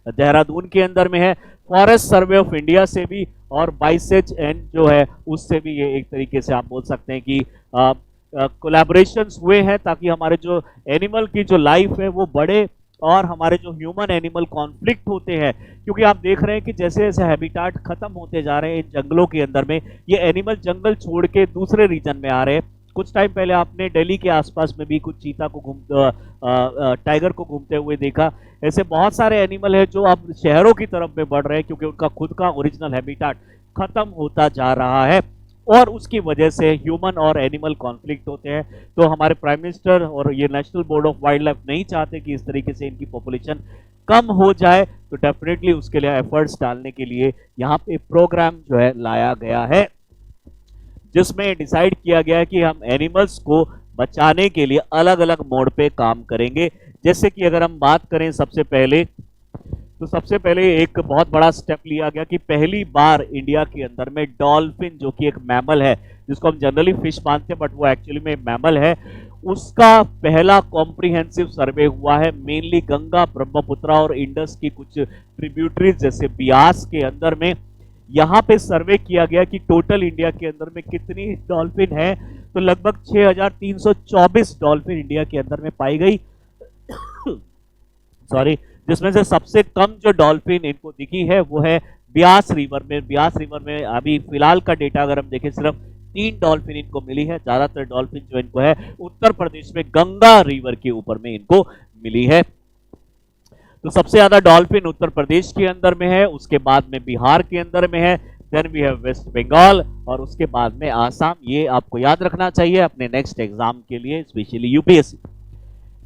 देहरादून के अंदर में है, फॉरेस्ट सर्वे ऑफ इंडिया से भी, और बाइसेज एंड जो है उससे भी ये एक तरीके से आप बोल सकते हैं कि कोलैबोरेशंस हुए हैं, ताकि हमारे जो एनिमल की जो लाइफ है वो बढ़े और हमारे जो ह्यूमन एनिमल कॉन्फ्लिक्ट होते हैं, क्योंकि आप देख रहे हैं कि जैसे जैसे हैबिटाट खत्म होते जा रहे हैं इन जंगलों के अंदर में, ये एनिमल जंगल छोड़ के दूसरे रीजन में आ रहे हैं। कुछ टाइम पहले आपने दिल्ली के आसपास में भी कुछ चीता को टाइगर को घूमते हुए देखा। ऐसे बहुत सारे एनिमल हैं जो अब शहरों की तरफ में बढ़ रहे हैं, क्योंकि उनका खुद का ओरिजिनल हैबिटाट खत्म होता जा रहा है, और उसकी वजह से ह्यूमन और एनिमल कॉन्फ्लिक्ट होते हैं। तो हमारे प्राइम मिनिस्टर और ये national board of wild life नहीं चाहते कि इस तरीके से इनकी पॉपुलेशन कम हो जाए, तो डेफिनेटली उसके लिए एफर्ट्स डालने के लिए यहाँ पे प्रोग्राम जो है लाया गया है, जिसमें डिसाइड किया गया है कि हम एनिमल्स को बचाने के लिए अलग अलग मोड पे काम करेंगे। जैसे कि अगर हम बात करें सबसे पहले एक बहुत बड़ा स्टेप लिया गया कि पहली बार इंडिया के अंदर में डॉल्फिन, जो कि एक मैमल है, जिसको हम जनरली फिश मानते हैं बट वो एक्चुअली में मैमल है, उसका पहला कॉम्प्रिहेंसिव सर्वे हुआ है, मेनली गंगा, ब्रह्मपुत्रा और इंडस की कुछ ट्रिब्यूटरीज जैसे बियास के अंदर में। यहाँ पे सर्वे किया गया कि टोटल इंडिया के अंदर में कितनी डॉल्फिन है, तो लगभग 6324 डॉल्फिन इंडिया के अंदर में पाई गई। सॉरी, जिसमें से सबसे कम जो डॉल्फिन इनको दिखी है वो है ब्यास रिवर में। ब्यास रिवर में अभी फिलहाल का डेटा अगर हम देखें सिर्फ 3 डॉल्फिन इनको मिली है। ज्यादातर डॉल्फिन जो इनको है उत्तर प्रदेश में गंगा रिवर के ऊपर में इनको मिली है। तो सबसे ज्यादा डॉल्फिन उत्तर प्रदेश के अंदर में है, उसके बाद में बिहार के अंदर में है, then we have West Bengal और उसके बाद में आसाम। ये आपको याद रखना चाहिए अपने नेक्स्ट एग्जाम के लिए, स्पेशली यूपीएससी।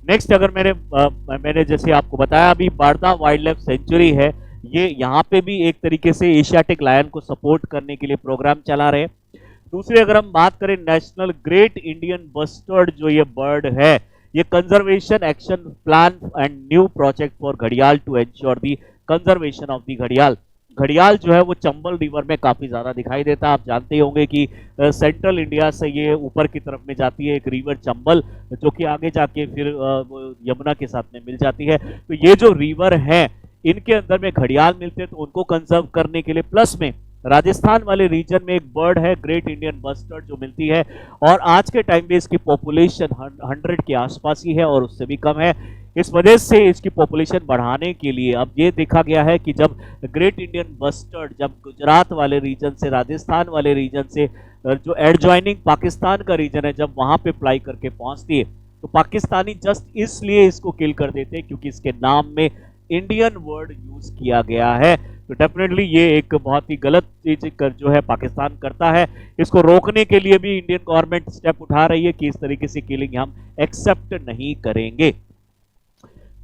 नेक्स्ट अगर मैंने जैसे आपको बताया अभी बारदा वाइल्ड लाइफ सेंचुरी है, ये यहाँ पे भी एक तरीके से एशियाटिक लायन को सपोर्ट करने के लिए प्रोग्राम चला रहे हैं। दूसरी अगर हम बात करें नेशनल ग्रेट इंडियन बस्टर्ड जो ये बर्ड है, ये conservation action plan and new project for घड़ियाल to ensure the conservation of the घड़ियाल। घड़ियाल जो है वो चंबल रिवर में काफी ज्यादा दिखाई देता है। आप जानते ही होंगे कि सेंट्रल इंडिया से ये ऊपर की तरफ में जाती है एक रिवर चंबल, जो कि आगे जाके फिर यमुना के साथ में मिल जाती है। तो ये जो रिवर है इनके अंदर में घड़ियाल मिलते हैं, तो उनको कंजर्व करने के लिए प्लस में राजस्थान वाले रीजन में एक बर्ड है ग्रेट इंडियन बस्टर्ड जो मिलती है, और आज के टाइम पे इसकी पॉपुलेशन 100 के आसपास ही है और उससे भी कम है। इस वजह से इसकी पॉपुलेशन बढ़ाने के लिए अब ये देखा गया है कि जब ग्रेट इंडियन बस्टर्ड जब गुजरात वाले रीजन से, राजस्थान वाले रीजन से, जो एडजॉइनिंग पाकिस्तान का रीजन है, जब वहां पे फ्लाई करके पहुंचती है तो पाकिस्तानी जस्ट इसलिए इसको किल कर देते हैं क्योंकि इसके नाम में इंडियन वर्ड यूज किया गया है। तो डेफिनेटली ये एक बहुत ही गलत चीज जो है पाकिस्तान करता है। इसको रोकने के लिए भी इंडियन गवर्नमेंट स्टेप उठा रही है कि इस तरीके से किलिंग हम एक्सेप्ट नहीं करेंगे।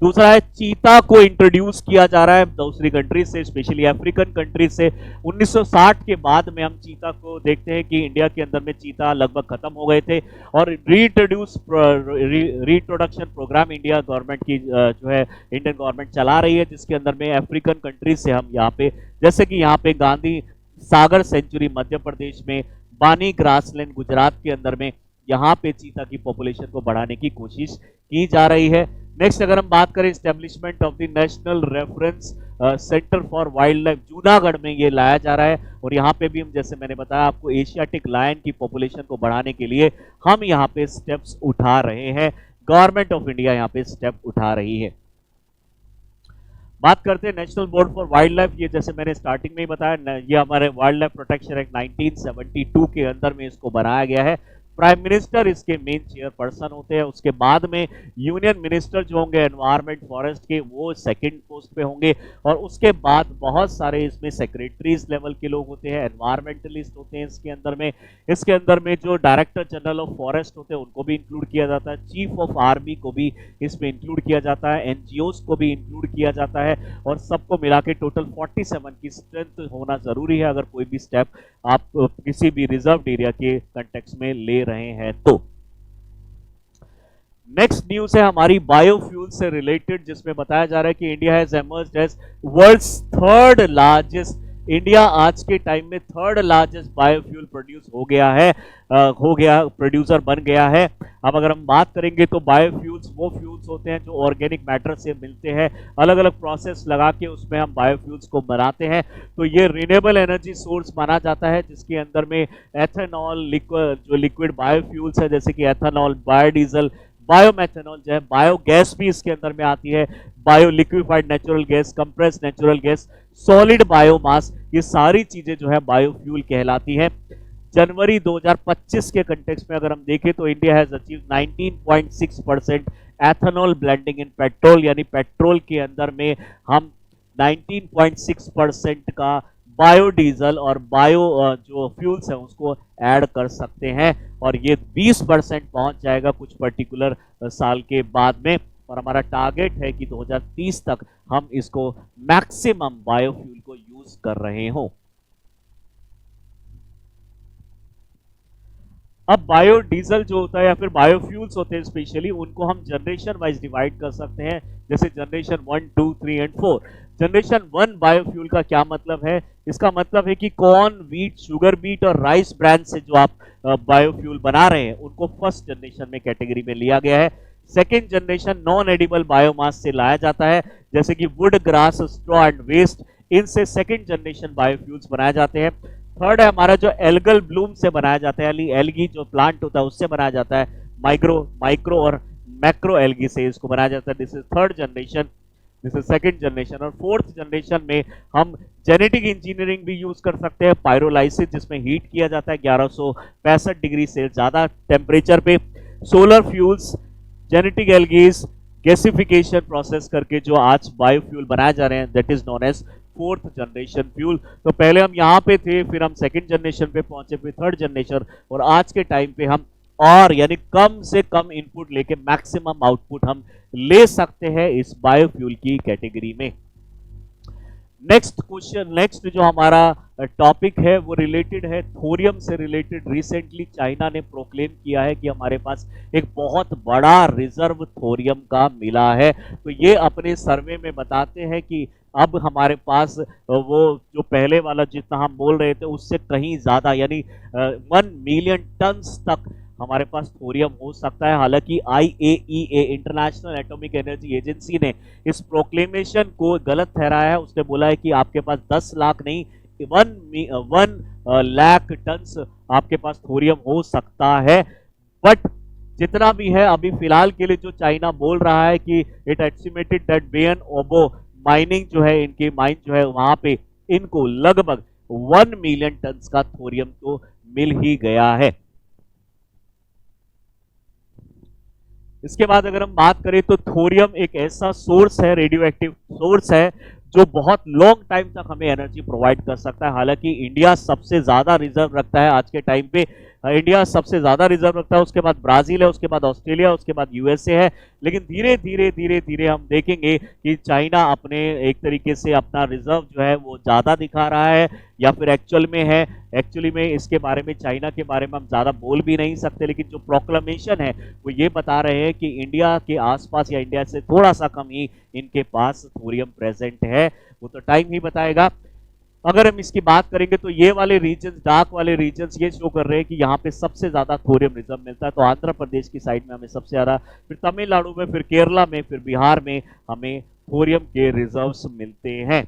दूसरा है चीता को इंट्रोड्यूस किया जा रहा है दूसरी कंट्री से, स्पेशली अफ्रीकन कंट्री से। 1960 के बाद में हम चीता को देखते हैं कि इंडिया के अंदर में चीता लगभग खत्म हो गए थे और रीइंट्रोडक्शन प्रोग्राम इंडिया गवर्नमेंट की जो है इंडियन गवर्नमेंट चला रही है, जिसके अंदर में अफ्रीकन कंट्री से हम यहाँ पे, जैसे कि यहाँ पे गांधी सागर सेंचुरी मध्य प्रदेश में, बानी ग्रासलैंड गुजरात के अंदर में, यहाँ पे चीता की पॉपुलेशन को बढ़ाने की कोशिश की जा रही है। नेक्स्ट अगर हम बात करें establishment of the national reference centre for wild life, Junagadh में ये लाया जा रहा है और यहाँ पे भी हम, जैसे मैंने बताया आपको, एशियाटिक लायन की पॉपुलेशन को बढ़ाने के लिए हम यहाँ पे स्टेप्स उठा रहे हैं। गवर्नमेंट ऑफ इंडिया यहाँ पे स्टेप उठा रही है। बात करते हैं national board for wild life. ये जैसे मैंने स्टार्टिंग में ही बताया, ये हमारे वाइल्ड लाइफ प्रोटेक्शन एक्ट 1972 के अंदर में इसको बनाया गया है। प्राइम मिनिस्टर इसके मेन चेयरपर्सन होते हैं। उसके बाद में यूनियन मिनिस्टर जो होंगे एनवायरमेंट फॉरेस्ट के, वो सेकंड पोस्ट पे होंगे और उसके बाद बहुत सारे इसमें सेक्रेटरीज लेवल के लोग होते हैं, एनवायरमेंटलिस्ट होते हैं इसके अंदर में। इसके अंदर में जो डायरेक्टर जनरल ऑफ फॉरेस्ट होते हैं उनको भी इंक्लूड किया जाता है, चीफ ऑफ आर्मी को भी इसमें इंक्लूड किया जाता है, एनजीओज को भी इंक्लूड किया जाता है और सबको मिला के टोटल 47 की स्ट्रेंथ होना जरूरी है अगर कोई भी स्टेप आप किसी भी रिजर्व एरिया के कंटेक्स्ट में ले रहे हैं तो। नेक्स्ट न्यूज है हमारी बायोफ्यूल से रिलेटेड, जिसमें बताया जा रहा है कि India has emerged as world's third largest, India आज के टाइम में third largest biofuel produce producer बन गया है। अब अगर हम बात करेंगे तो बायोफ्यूल्स वो फ्यूल्स होते हैं जो ऑर्गेनिक मैटर से मिलते हैं, अलग अलग प्रोसेस लगा के उसमें हम बायोफ्यूल्स को बनाते हैं। तो ये रिन्यूएबल एनर्जी सोर्स माना जाता है, जिसके अंदर में एथेनॉल, जो लिक्विड बायोफ्यूल्स है जैसे कि एथेनॉल, बायोडीजल, बायोमेथेनॉल जो है, बायोगैस भी इसके अंदर में आती है, bio liquefied natural gas, compressed natural gas, solid biomass, ये सारी चीजें जो है बायोफ्यूल कहलाती है। जनवरी 2025 के कंटेक्स्ट में अगर हम देखें तो India has achieve 19.6% ethanol blending in petrol, यानी पेट्रोल के अंदर में हम 19.6% का बायोडीजल और बायो जो फ्यूल्स है उसको ऐड कर सकते हैं और ये 20% पहुंच जाएगा कुछ पर्टिकुलर साल के बाद में। और हमारा टारगेट है कि 2030 तक हम इसको मैक्सिमम बायोफ्यूल को यूज कर रहे हो। अब बायोडीजल जो होता है या फिर बायोफ्यूल्स होते हैं स्पेशली, उनको हम जनरेशन वाइज डिवाइड कर सकते हैं, जैसे जनरेशन 1, 2, 3 एंड 4। जनरेशन 1 बायोफ्यूल का क्या मतलब है? इसका मतलब है कि कॉर्न, व्हीट, शुगर बीट और राइस ब्रांड से जो आप बायोफ्यूल बना रहे हैं उनको फर्स्ट जनरेशन में कैटेगरी में लिया गया है। Second generation non edible biomass से लाया जाता है, जैसे कि wood, grass, straw and waste, इनसे सेकेंड जनरेशन बायोफ्यूल्स बनाए जाते हैं। थर्ड है हमारा जो एल्गल ब्लूम से बनाया जाता है, यानी एल्गी जो प्लांट होता है उससे बनाया जाता है, माइक्रो और मैक्रो एल्गी से इसको बनाया जाता है, this is third generation. This is second generation. और फोर्थ जनरेशन में हम जेनेटिक इंजीनियरिंग भी यूज कर सकते हैं, पायरोलाइसिस जिसमें हीट किया जाता है 1165 डिग्री से ज्यादा टेम्परेचर पे, solar fuels, genetic algae, gasification process करके जो आज बायोफ्यूल बनाए जा रहे हैं, that is known as fourth generation fuel. तो पहले हम यहाँ पे थे, फिर हम सेकंड जनरेशन पे पहुंचे, फिर थर्ड जनरेशन, और आज के टाइम पे हम और यानी कम से कम इनपुट लेके मैक्सिमम आउटपुट हम ले सकते हैं इस बायोफ्यूल की कैटेगरी में। नेक्स्ट क्वेश्चन, नेक्स्ट जो हमारा टॉपिक है वो रिलेटेड है थोरियम से रिलेटेड। रिसेंटली चाइना ने प्रोक्लेम किया है कि हमारे पास एक बहुत बड़ा रिजर्व थोरियम का मिला है। तो ये अपने सर्वे में बताते हैं कि अब हमारे पास वो जो पहले वाला जितना हम बोल रहे थे उससे कहीं ज़्यादा यानी 1 मिलियन टन्स तक हमारे पास थोरियम हो सकता है। हालांकि IAEA international atomic energy agency ने इस प्रोक्लेमेशन को गलत ठहराया है। उसने बोला है कि आपके पास 10 लाख नहीं 1 लाख टन्स आपके पास थोरियम हो सकता है। बट जितना भी है अभी फिलहाल के लिए जो चाइना बोल रहा है कि it estimated that Bayan Obo mining जो है, इनकी माइन जो है वहां पे इनको लगभग 1 मिलियन टन्स का थोरियम तो मिल ही गया है। इसके बाद अगर हम बात करें तो थोरियम एक ऐसा सोर्स है, रेडियो एक्टिव सोर्स है जो बहुत लॉन्ग टाइम तक हमें एनर्जी प्रोवाइड कर सकता है। हालांकि इंडिया सबसे ज्यादा रिजर्व रखता है आज के टाइम पे, इंडिया सबसे ज्यादा रिजर्व रखता है, उसके बाद ब्राजील है, उसके बाद ऑस्ट्रेलिया, उसके बाद यूएसए है। लेकिन धीरे धीरे हम देखेंगे कि चाइना अपने एक तरीके से अपना रिजर्व जो है वो ज्यादा दिखा रहा है या फिर एक्चुअल में है। एक्चुअली में इसके बारे में, चाइना के बारे में हम ज्यादा बोल भी नहीं सकते, लेकिन जो प्रोक्लेमेशन है वो ये बता रहे हैं कि इंडिया के आसपास या इंडिया से थोड़ा सा कम ही इनके पास थोरियम प्रेजेंट है। वो तो टाइम ही बताएगा। अगर हम इसकी बात करेंगे तो ये वाले रीजन, डार्क वाले रीजन ये शो कर रहे हैं कि यहाँ पे सबसे ज्यादा थोरियम रिजर्व मिलता है। तो आंध्र प्रदेश की साइड में हमें सबसे ज्यादा, फिर तमिलनाडु में, फिर केरला में, फिर बिहार में हमें थोरियम के रिजर्व्स मिलते हैं।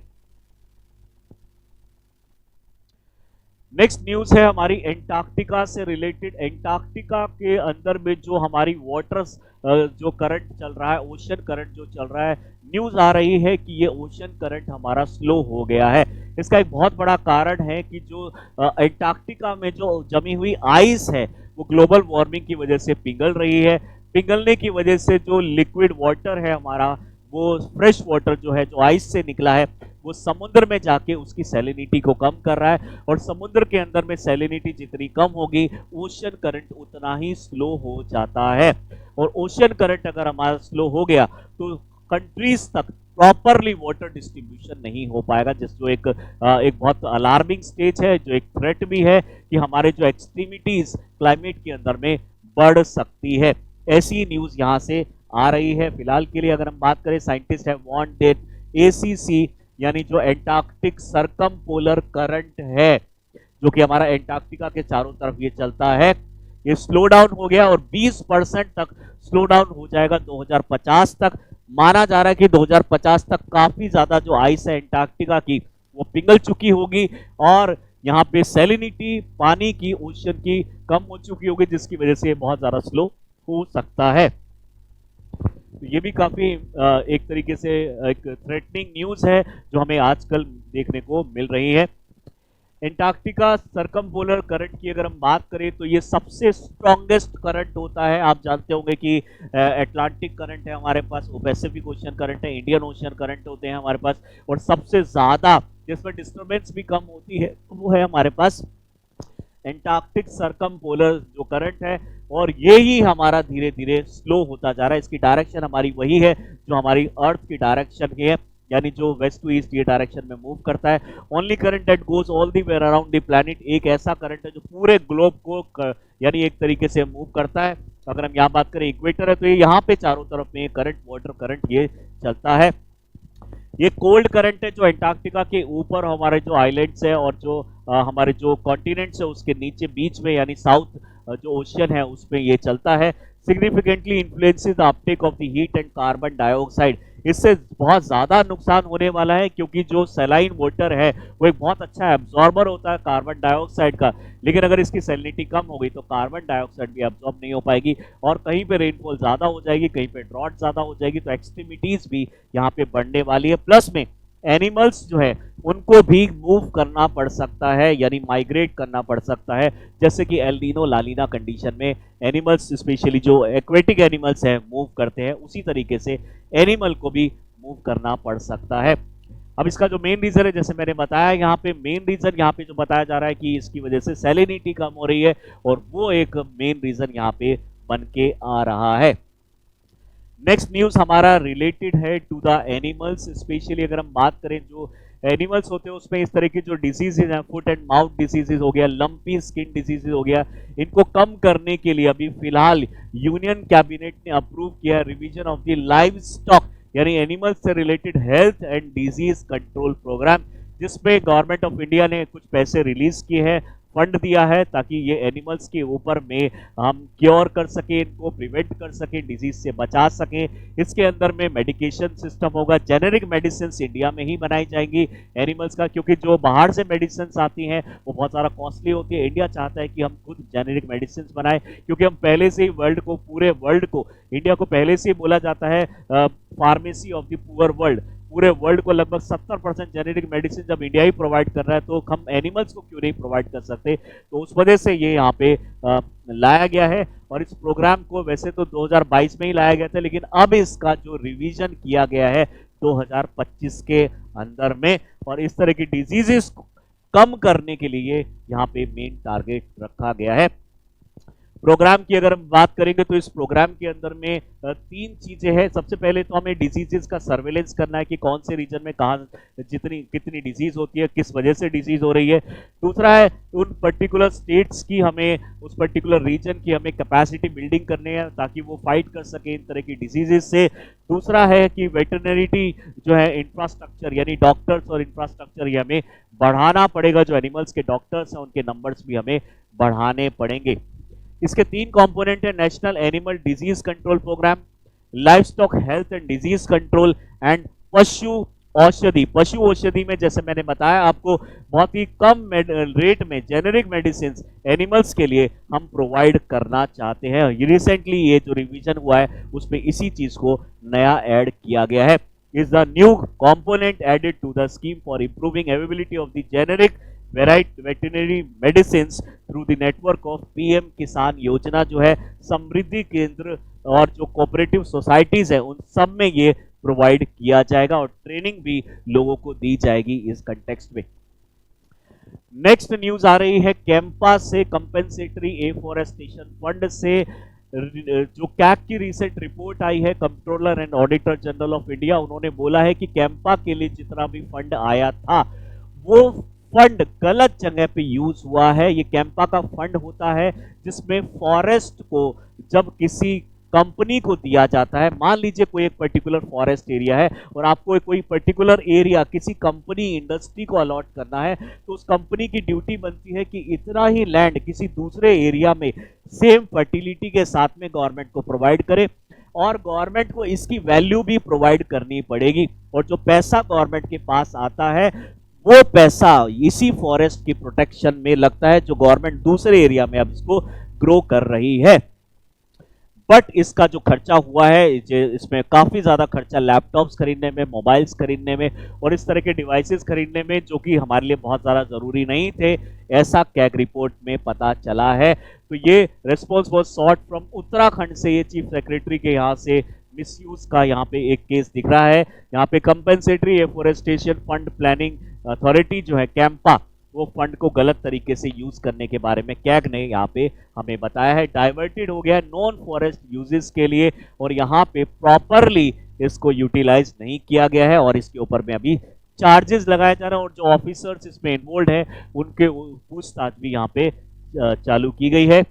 नेक्स्ट न्यूज है हमारी एंटार्क्टिका से रिलेटेड। एंटार्क्टिका के अंदर में जो हमारी वाटर्स जो करंट चल रहा है, ओशन करंट जो चल रहा है, न्यूज आ रही है कि ये ओशन करंट हमारा स्लो हो गया है। इसका एक बहुत बड़ा कारण है कि जो एंटार्क्टिका में जो जमी हुई आइस है वो ग्लोबल वार्मिंग की वजह से पिघल रही है। पिघलने की वजह से जो लिक्विड वाटर है हमारा, वो फ्रेश वाटर जो है, जो आइस से निकला है, वो समुद्र में जाके उसकी सैलिनिटी को कम कर रहा है। और समुद्र के अंदर में सैलिनिटी जितनी कम होगी, ओशन करंट उतना ही स्लो हो जाता है। और ओशन करंट अगर हमारा स्लो हो गया तो कंट्रीज तक प्रॉपरली वाटर डिस्ट्रीब्यूशन नहीं हो पाएगा, जो एक बहुत अलार्मिंग स्टेज है, जो एक थ्रेट भी है कि हमारे जो एक्सट्रीमिटीज क्लाइमेट के अंदर में बढ़ सकती है। ऐसी न्यूज यहाँ से आ रही है फिलहाल के लिए। अगर हम बात करें, scientist have warned that ACC यानी जो एंटार्क्टिक सरकमपोलर करंट है, जो कि हमारा एंटार्क्टिका के चारों तरफ ये चलता है, ये स्लो डाउन हो गया और 20% तक स्लो डाउन हो जाएगा 2050 तक। माना जा रहा है कि 2050 तक काफी ज्यादा जो आइस है एंटार्क्टिका की वो पिघल चुकी होगी और यहाँ पे सैलिनिटी पानी की, ओशन की कम हो चुकी होगी, जिसकी वजह से ये बहुत ज्यादा स्लो हो सकता है। तो ये भी काफी एक तरीके से एक थ्रेटनिंग न्यूज है जो हमें आजकल देखने को मिल रही है। एंटार्क्टिका सरकमपोलर करंट की अगर हम बात करें तो ये सबसे स्ट्रॉन्गेस्ट करंट होता है। आप जानते होंगे कि अटलांटिक करंट है हमारे पास, वो पैसिफिक ओशन करंट है, इंडियन ओशन करंट होते हैं हमारे पास, और सबसे ज्यादा जिसमें डिस्टर्बेंस भी कम होती है वो है हमारे पास एंटार्क्टिक सरकमपोलर जो करंट है। और ये ही हमारा धीरे धीरे स्लो होता जा रहा है। इसकी डायरेक्शन हमारी वही है जो हमारी अर्थ की डायरेक्शन है, यानी जो वेस्ट टू ईस्ट ये डायरेक्शन में मूव करता है। Only current that goes all the way around the planet, एक ऐसा करंट है जो पूरे ग्लोब को यानी एक तरीके से मूव करता है। अगर हम यहाँ बात करें इक्वेटर है तो ये यहाँ पे चारों तरफ में करंट, वाटर करंट ये चलता है। ये कोल्ड करंट है जो एंटार्क्टिका के ऊपर हमारे जो आइलैंड्स है और जो हमारे जो कॉन्टिनेंट्स है उसके नीचे बीच में यानी साउथ जो ओशियन है उसमें ये चलता है। Significantly influences the Uptake of the heat and carbon dioxide, इससे बहुत ज़्यादा नुकसान होने वाला है, क्योंकि जो सैलाइन वाटर है वो एक बहुत अच्छा एब्जॉर्बर होता है कार्बन डाइऑक्साइड का, लेकिन अगर इसकी सैलिनिटी कम हो गई तो कार्बन डाइऑक्साइड भी एब्जॉर्ब नहीं हो पाएगी और कहीं पे रेनफॉल ज़्यादा हो जाएगी, कहीं पे ड्रॉट ज़्यादा हो जाएगी, तो एक्सट्रीमिटीज़ भी यहाँ पे बढ़ने वाली है। प्लस में एनिमल्स जो है उनको भी मूव करना पड़ सकता है, यानी माइग्रेट करना पड़ सकता है, जैसे कि एल नीनो लालीना कंडीशन में एनिमल्स स्पेशली जो एक्वेटिक एनिमल्स हैं मूव करते हैं, उसी तरीके से एनिमल को भी मूव करना पड़ सकता है। अब इसका जो मेन रीजन है, जैसे मैंने बताया, यहाँ पे मेन रीजन यहाँ पे जो बताया जा रहा है कि इसकी वजह से सैलिनिटी कम हो रही है, और वो एक मेन रीजन यहाँ पे बन के आ रहा है। नेक्स्ट न्यूज हमारा रिलेटेड है टू द एनिमल्स, स्पेशली अगर हम बात करें जो एनिमल्स होते हैं उसमें इस तरह की जो डिसीजेज हैं, फुट एंड माउथ डिसीजेज हो गया, लंपी स्किन डिसीजेज हो गया, इनको कम करने के लिए अभी फिलहाल यूनियन कैबिनेट ने अप्रूव किया revision of the livestock यानी एनिमल्स से related health and disease control programme, जिसपे गवर्नमेंट ऑफ इंडिया ने कुछ पैसे रिलीज किए हैं, फंड दिया है, ताकि ये एनिमल्स के ऊपर में हम क्योर कर सके, इनको प्रिवेंट कर सके, डिजीज से बचा सके। इसके अंदर में मेडिकेशन सिस्टम होगा, जेनेरिक मेडिसिन इंडिया में ही बनाई जाएंगी एनिमल्स का, क्योंकि जो बाहर से मेडिसिन आती हैं वो बहुत सारा कॉस्टली होती है। इंडिया चाहता है कि हम खुद जेनेरिक मेडिसिन बनाएं, क्योंकि हम पहले से ही वर्ल्ड को, पूरे वर्ल्ड को, इंडिया को पहले से ही बोला जाता है pharmacy of the poor world. पूरे वर्ल्ड को लगभग 70% जेनेरिक मेडिसिन जब इंडिया ही प्रोवाइड कर रहा है, तो हम एनिमल्स को क्यों नहीं प्रोवाइड कर सकते। तो उस वजह से ये यहाँ पे लाया गया है, और इस प्रोग्राम को वैसे तो 2022 में ही लाया गया था, लेकिन अब इसका जो रिवीजन किया गया है 2025 के अंदर में, और इस तरह की डिजीजेस को कम करने के लिए यहाँ पे मेन टारगेट रखा गया है। प्रोग्राम की अगर हम बात करेंगे तो इस प्रोग्राम के अंदर में 3 चीजें हैं। सबसे पहले तो हमें डिजीजेस का सर्वेलेंस करना है कि कौन से रीजन में कहाँ कितनी डिजीज होती है, किस वजह से डिजीज हो रही है। दूसरा है उन पर्टिकुलर स्टेट्स की, हमें उस पर्टिकुलर रीजन की हमें कैपेसिटी बिल्डिंग करनी है ताकि वो फाइट कर सके इन तरह की डिजीजेस से। दूसरा है कि वेटरनरी जो है इंफ्रास्ट्रक्चर यानी डॉक्टर्स और इंफ्रास्ट्रक्चर ये हमें बढ़ाना पड़ेगा, जो एनिमल्स के डॉक्टर्स हैं उनके नंबर्स भी हमें बढ़ाने पड़ेंगे। इसके 3 कंपोनेंट है, national animal disease control programme, livestock health and disease control, and पशु औषधि। पशु औषधि में जैसे मैंने बताया आपको, बहुत ही कम रेट में जेनेरिक मेडिसिन एनिमल्स के लिए हम प्रोवाइड करना चाहते हैं। रिसेंटली ये जो रिवीजन हुआ है उसमें इसी चीज को नया ऐड किया गया है। Is the new component added to the scheme for improving availability of the generic veterinary medicine through the network of PM Kisan योजना, जो है समृद्धि केंद्र और जो कोऑपरेटिव सोसाइटीज है उन सब में ये प्रोवाइड किया जाएगा, और ट्रेनिंग भी लोगों को दी जाएगी इस कंटेक्स्ट में। नेक्स्ट न्यूज आ रही है कैंपा से, कंपेंसेटरी एफॉरेस्टेशन फंड से। जो कैग की रिसेंट रिपोर्ट आई है, controller and auditor general of India, उन्होंने बोला है कि कैंपा के लिए जितना भी फंड आया था वो फंड गलत जगह पे यूज हुआ है। ये कैंपा का फंड होता है जिसमें फॉरेस्ट को जब किसी कंपनी को दिया जाता है, मान लीजिए कोई एक पर्टिकुलर फॉरेस्ट एरिया है और आपको कोई पर्टिकुलर एरिया किसी कंपनी इंडस्ट्री को अलॉट करना है, तो उस कंपनी की ड्यूटी बनती है कि इतना ही लैंड किसी दूसरे एरिया में सेम फर्टिलिटी के साथ में गवर्नमेंट को प्रोवाइड करे, और गवर्नमेंट को इसकी वैल्यू भी प्रोवाइड करनी पड़ेगी। और जो पैसा गवर्नमेंट के पास आता है वो पैसा इसी फॉरेस्ट की प्रोटेक्शन में लगता है, जो गवर्नमेंट दूसरे एरिया में अब इसको ग्रो कर रही है। बट इसका जो खर्चा हुआ है, इसमें काफ़ी ज़्यादा खर्चा लैपटॉप्स खरीदने में, मोबाइल्स खरीदने में और इस तरह के डिवाइसेस खरीदने में, जो कि हमारे लिए बहुत ज़्यादा ज़रूरी नहीं थे, ऐसा कैग रिपोर्ट में पता चला है। तो ये response was sought from Uttarakhand से, ये चीफ सेक्रेटरी के यहाँ से मिसयूज का यहाँ पे एक केस दिख रहा है। यहाँ पे compensatory afforestation fund planning authority जो है कैंपा, वो फंड को गलत तरीके से यूज करने के बारे में कैग ने यहाँ पे हमें बताया है। डाइवर्टेड हो गया नॉन फॉरेस्ट यूजेस के लिए, और यहाँ पे प्रॉपरली इसको यूटिलाइज नहीं किया गया है, और इसके ऊपर में अभी चार्जेस लगाए जा रहे हैं, और जो ऑफिसर्स इसमें इन्वॉल्व है उनके पूछताछ भी यहाँ पे चालू की गई है।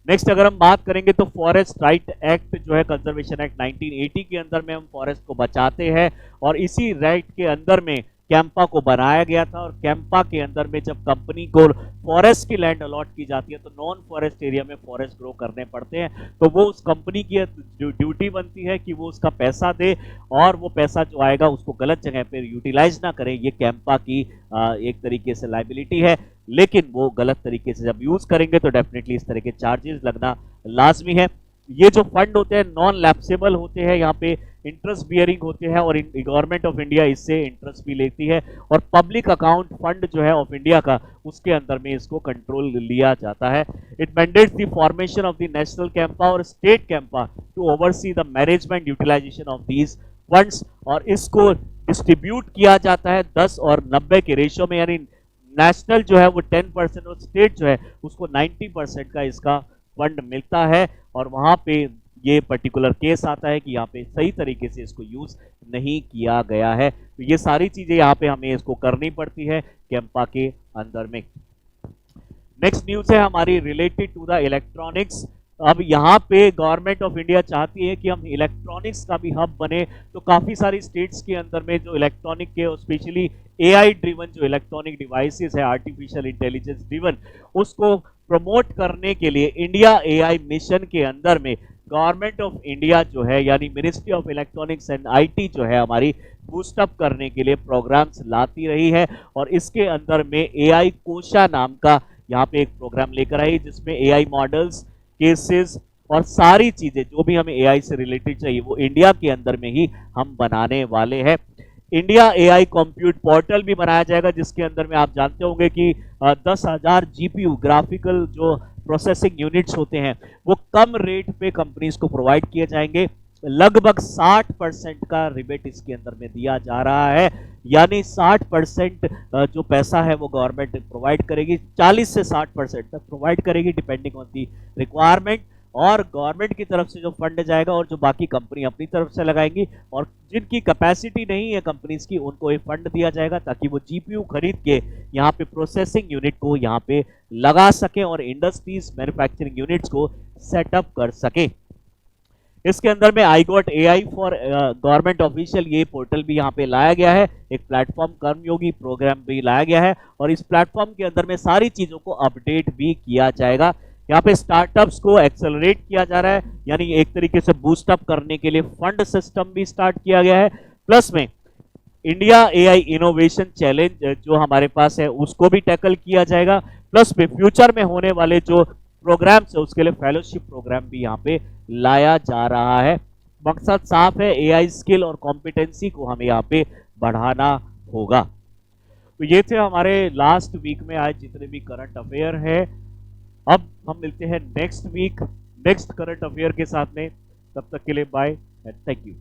नेक्स्ट अगर हम बात करेंगे तो फॉरेस्ट राइट एक्ट जो है, कंजर्वेशन एक्ट 1980 के अंदर में हम फॉरेस्ट को बचाते हैं, और इसी राइट के अंदर में कैंपा को बनाया गया था, और कैंपा के अंदर में जब कंपनी को फॉरेस्ट की लैंड अलॉट की जाती है तो नॉन फॉरेस्ट एरिया में फॉरेस्ट ग्रो करने पड़ते हैं, तो वो उस कंपनी की ड्यूटी बनती है कि वो उसका पैसा दे, और वो पैसा जो आएगा उसको गलत जगह पे यूटिलाइज ना करे। ये कैंपा की एक तरीके से लाइबिलिटी है, लेकिन वो गलत तरीके से जब यूज करेंगे तो डेफिनेटली इस तरह के चार्जेस लगना लाजमी है। ये जो फंड होते हैं नॉन लैप्सेबल होते हैं, यहाँ पे इंटरेस्ट बियरिंग होते हैं, और गवर्नमेंट ऑफ इंडिया इससे इंटरेस्ट भी लेती है, और पब्लिक अकाउंट फंड जो है ऑफ इंडिया का, उसके अंदर में इसको कंट्रोल लिया जाता है। It mandates the formation of the national CAMPA और state CAMPA to oversee the management utilisation of these funds, और इसको डिस्ट्रीब्यूट किया जाता है 10 और 90 के रेशियो में, यानी नेशनल जो है वो 10% और स्टेट जो है उसको 90% का इसका फंड मिलता है। और वहां पे ये पर्टिकुलर केस आता है कि यहाँ पे सही तरीके से इसको यूज नहीं किया गया है, तो ये सारी चीजें यहाँ पे हमें इसको करनी पड़ती है कैंपा के अंदर में। नेक्स्ट न्यूज है हमारी रिलेटेड टू द इलेक्ट्रॉनिक्स। अब यहाँ पे गवर्नमेंट ऑफ इंडिया चाहती है कि हम इलेक्ट्रॉनिक्स का भी हब बने, तो काफ़ी सारी स्टेट्स के अंदर में जो इलेक्ट्रॉनिक के और स्पेशली एआई ड्रिवन जो इलेक्ट्रॉनिक डिवाइसेस है, आर्टिफिशियल इंटेलिजेंस ड्रिवन, उसको प्रमोट करने के लिए इंडिया एआई मिशन के अंदर में गवर्नमेंट ऑफ इंडिया जो है यानी ministry of electronics and IT जो है हमारी बूस्टअप करने के लिए प्रोग्राम्स लाती रही है, और इसके अंदर में एआई कोशा नाम का यहाँ पे एक प्रोग्राम लेकर आई, जिसमें एआई मॉडल्स, केसेस और सारी चीजें जो भी हमें एआई से रिलेटेड चाहिए वो इंडिया के अंदर में ही हम बनाने वाले हैं। इंडिया एआई कंप्यूट पोर्टल भी बनाया जाएगा, जिसके अंदर में आप जानते होंगे कि 10,000 जीपीयू ग्राफिकल जो प्रोसेसिंग यूनिट्स होते हैं वो कम रेट पे कंपनीज को प्रोवाइड किए जाएंगे। लगभग 60% का रिबेट इसके अंदर में दिया जा रहा है, यानी 60% जो पैसा है वो गवर्नमेंट प्रोवाइड करेगी, 40 से 60% तक प्रोवाइड करेगी डिपेंडिंग ऑन दी रिक्वायरमेंट, और गवर्नमेंट की तरफ से जो फंड जाएगा और जो बाकी कंपनी अपनी तरफ से लगाएंगी, और जिनकी कैपेसिटी नहीं है कंपनीज की उनको ये फंड दिया जाएगा ताकि वो जीपीयू खरीद के यहाँ पे प्रोसेसिंग यूनिट को यहाँ पे लगा सके और इंडस्ट्रीज मैन्युफैक्चरिंग यूनिट्स को सेटअप कर सके। इसके अंदर में I got AI for government official ये पोर्टल भी यहाँ पे लाया गया है, एक प्लेटफॉर्म कर्मयोगी प्रोग्राम भी लाया गया है, और इस प्लेटफॉर्म के अंदर में सारी चीजों को अपडेट भी किया जाएगा। यहाँ पे स्टार्टअप्स को एक्सेलरेट किया जा रहा है, यानी एक तरीके से बूस्टअप करने के लिए फंड सिस्टम भी स्टार्ट किया गया है, प्लस में इंडिया एआई इनोवेशन चैलेंज जो हमारे पास है उसको भी टैकल किया जाएगा, प्लस में फ्यूचर में होने वाले जो प्रोग्राम्स है उसके लिए फेलोशिप प्रोग्राम भी यहाँ पे लाया जा रहा है। मकसद साफ है, एआई स्किल और कॉम्पिटेंसी को हमें यहाँ पे बढ़ाना होगा। तो ये थे हमारे लास्ट वीक में आज जितने भी करंट अफेयर है। अब हम मिलते हैं next week next current affair के साथ में, तब तक के लिए बाय एंड थैंक यू।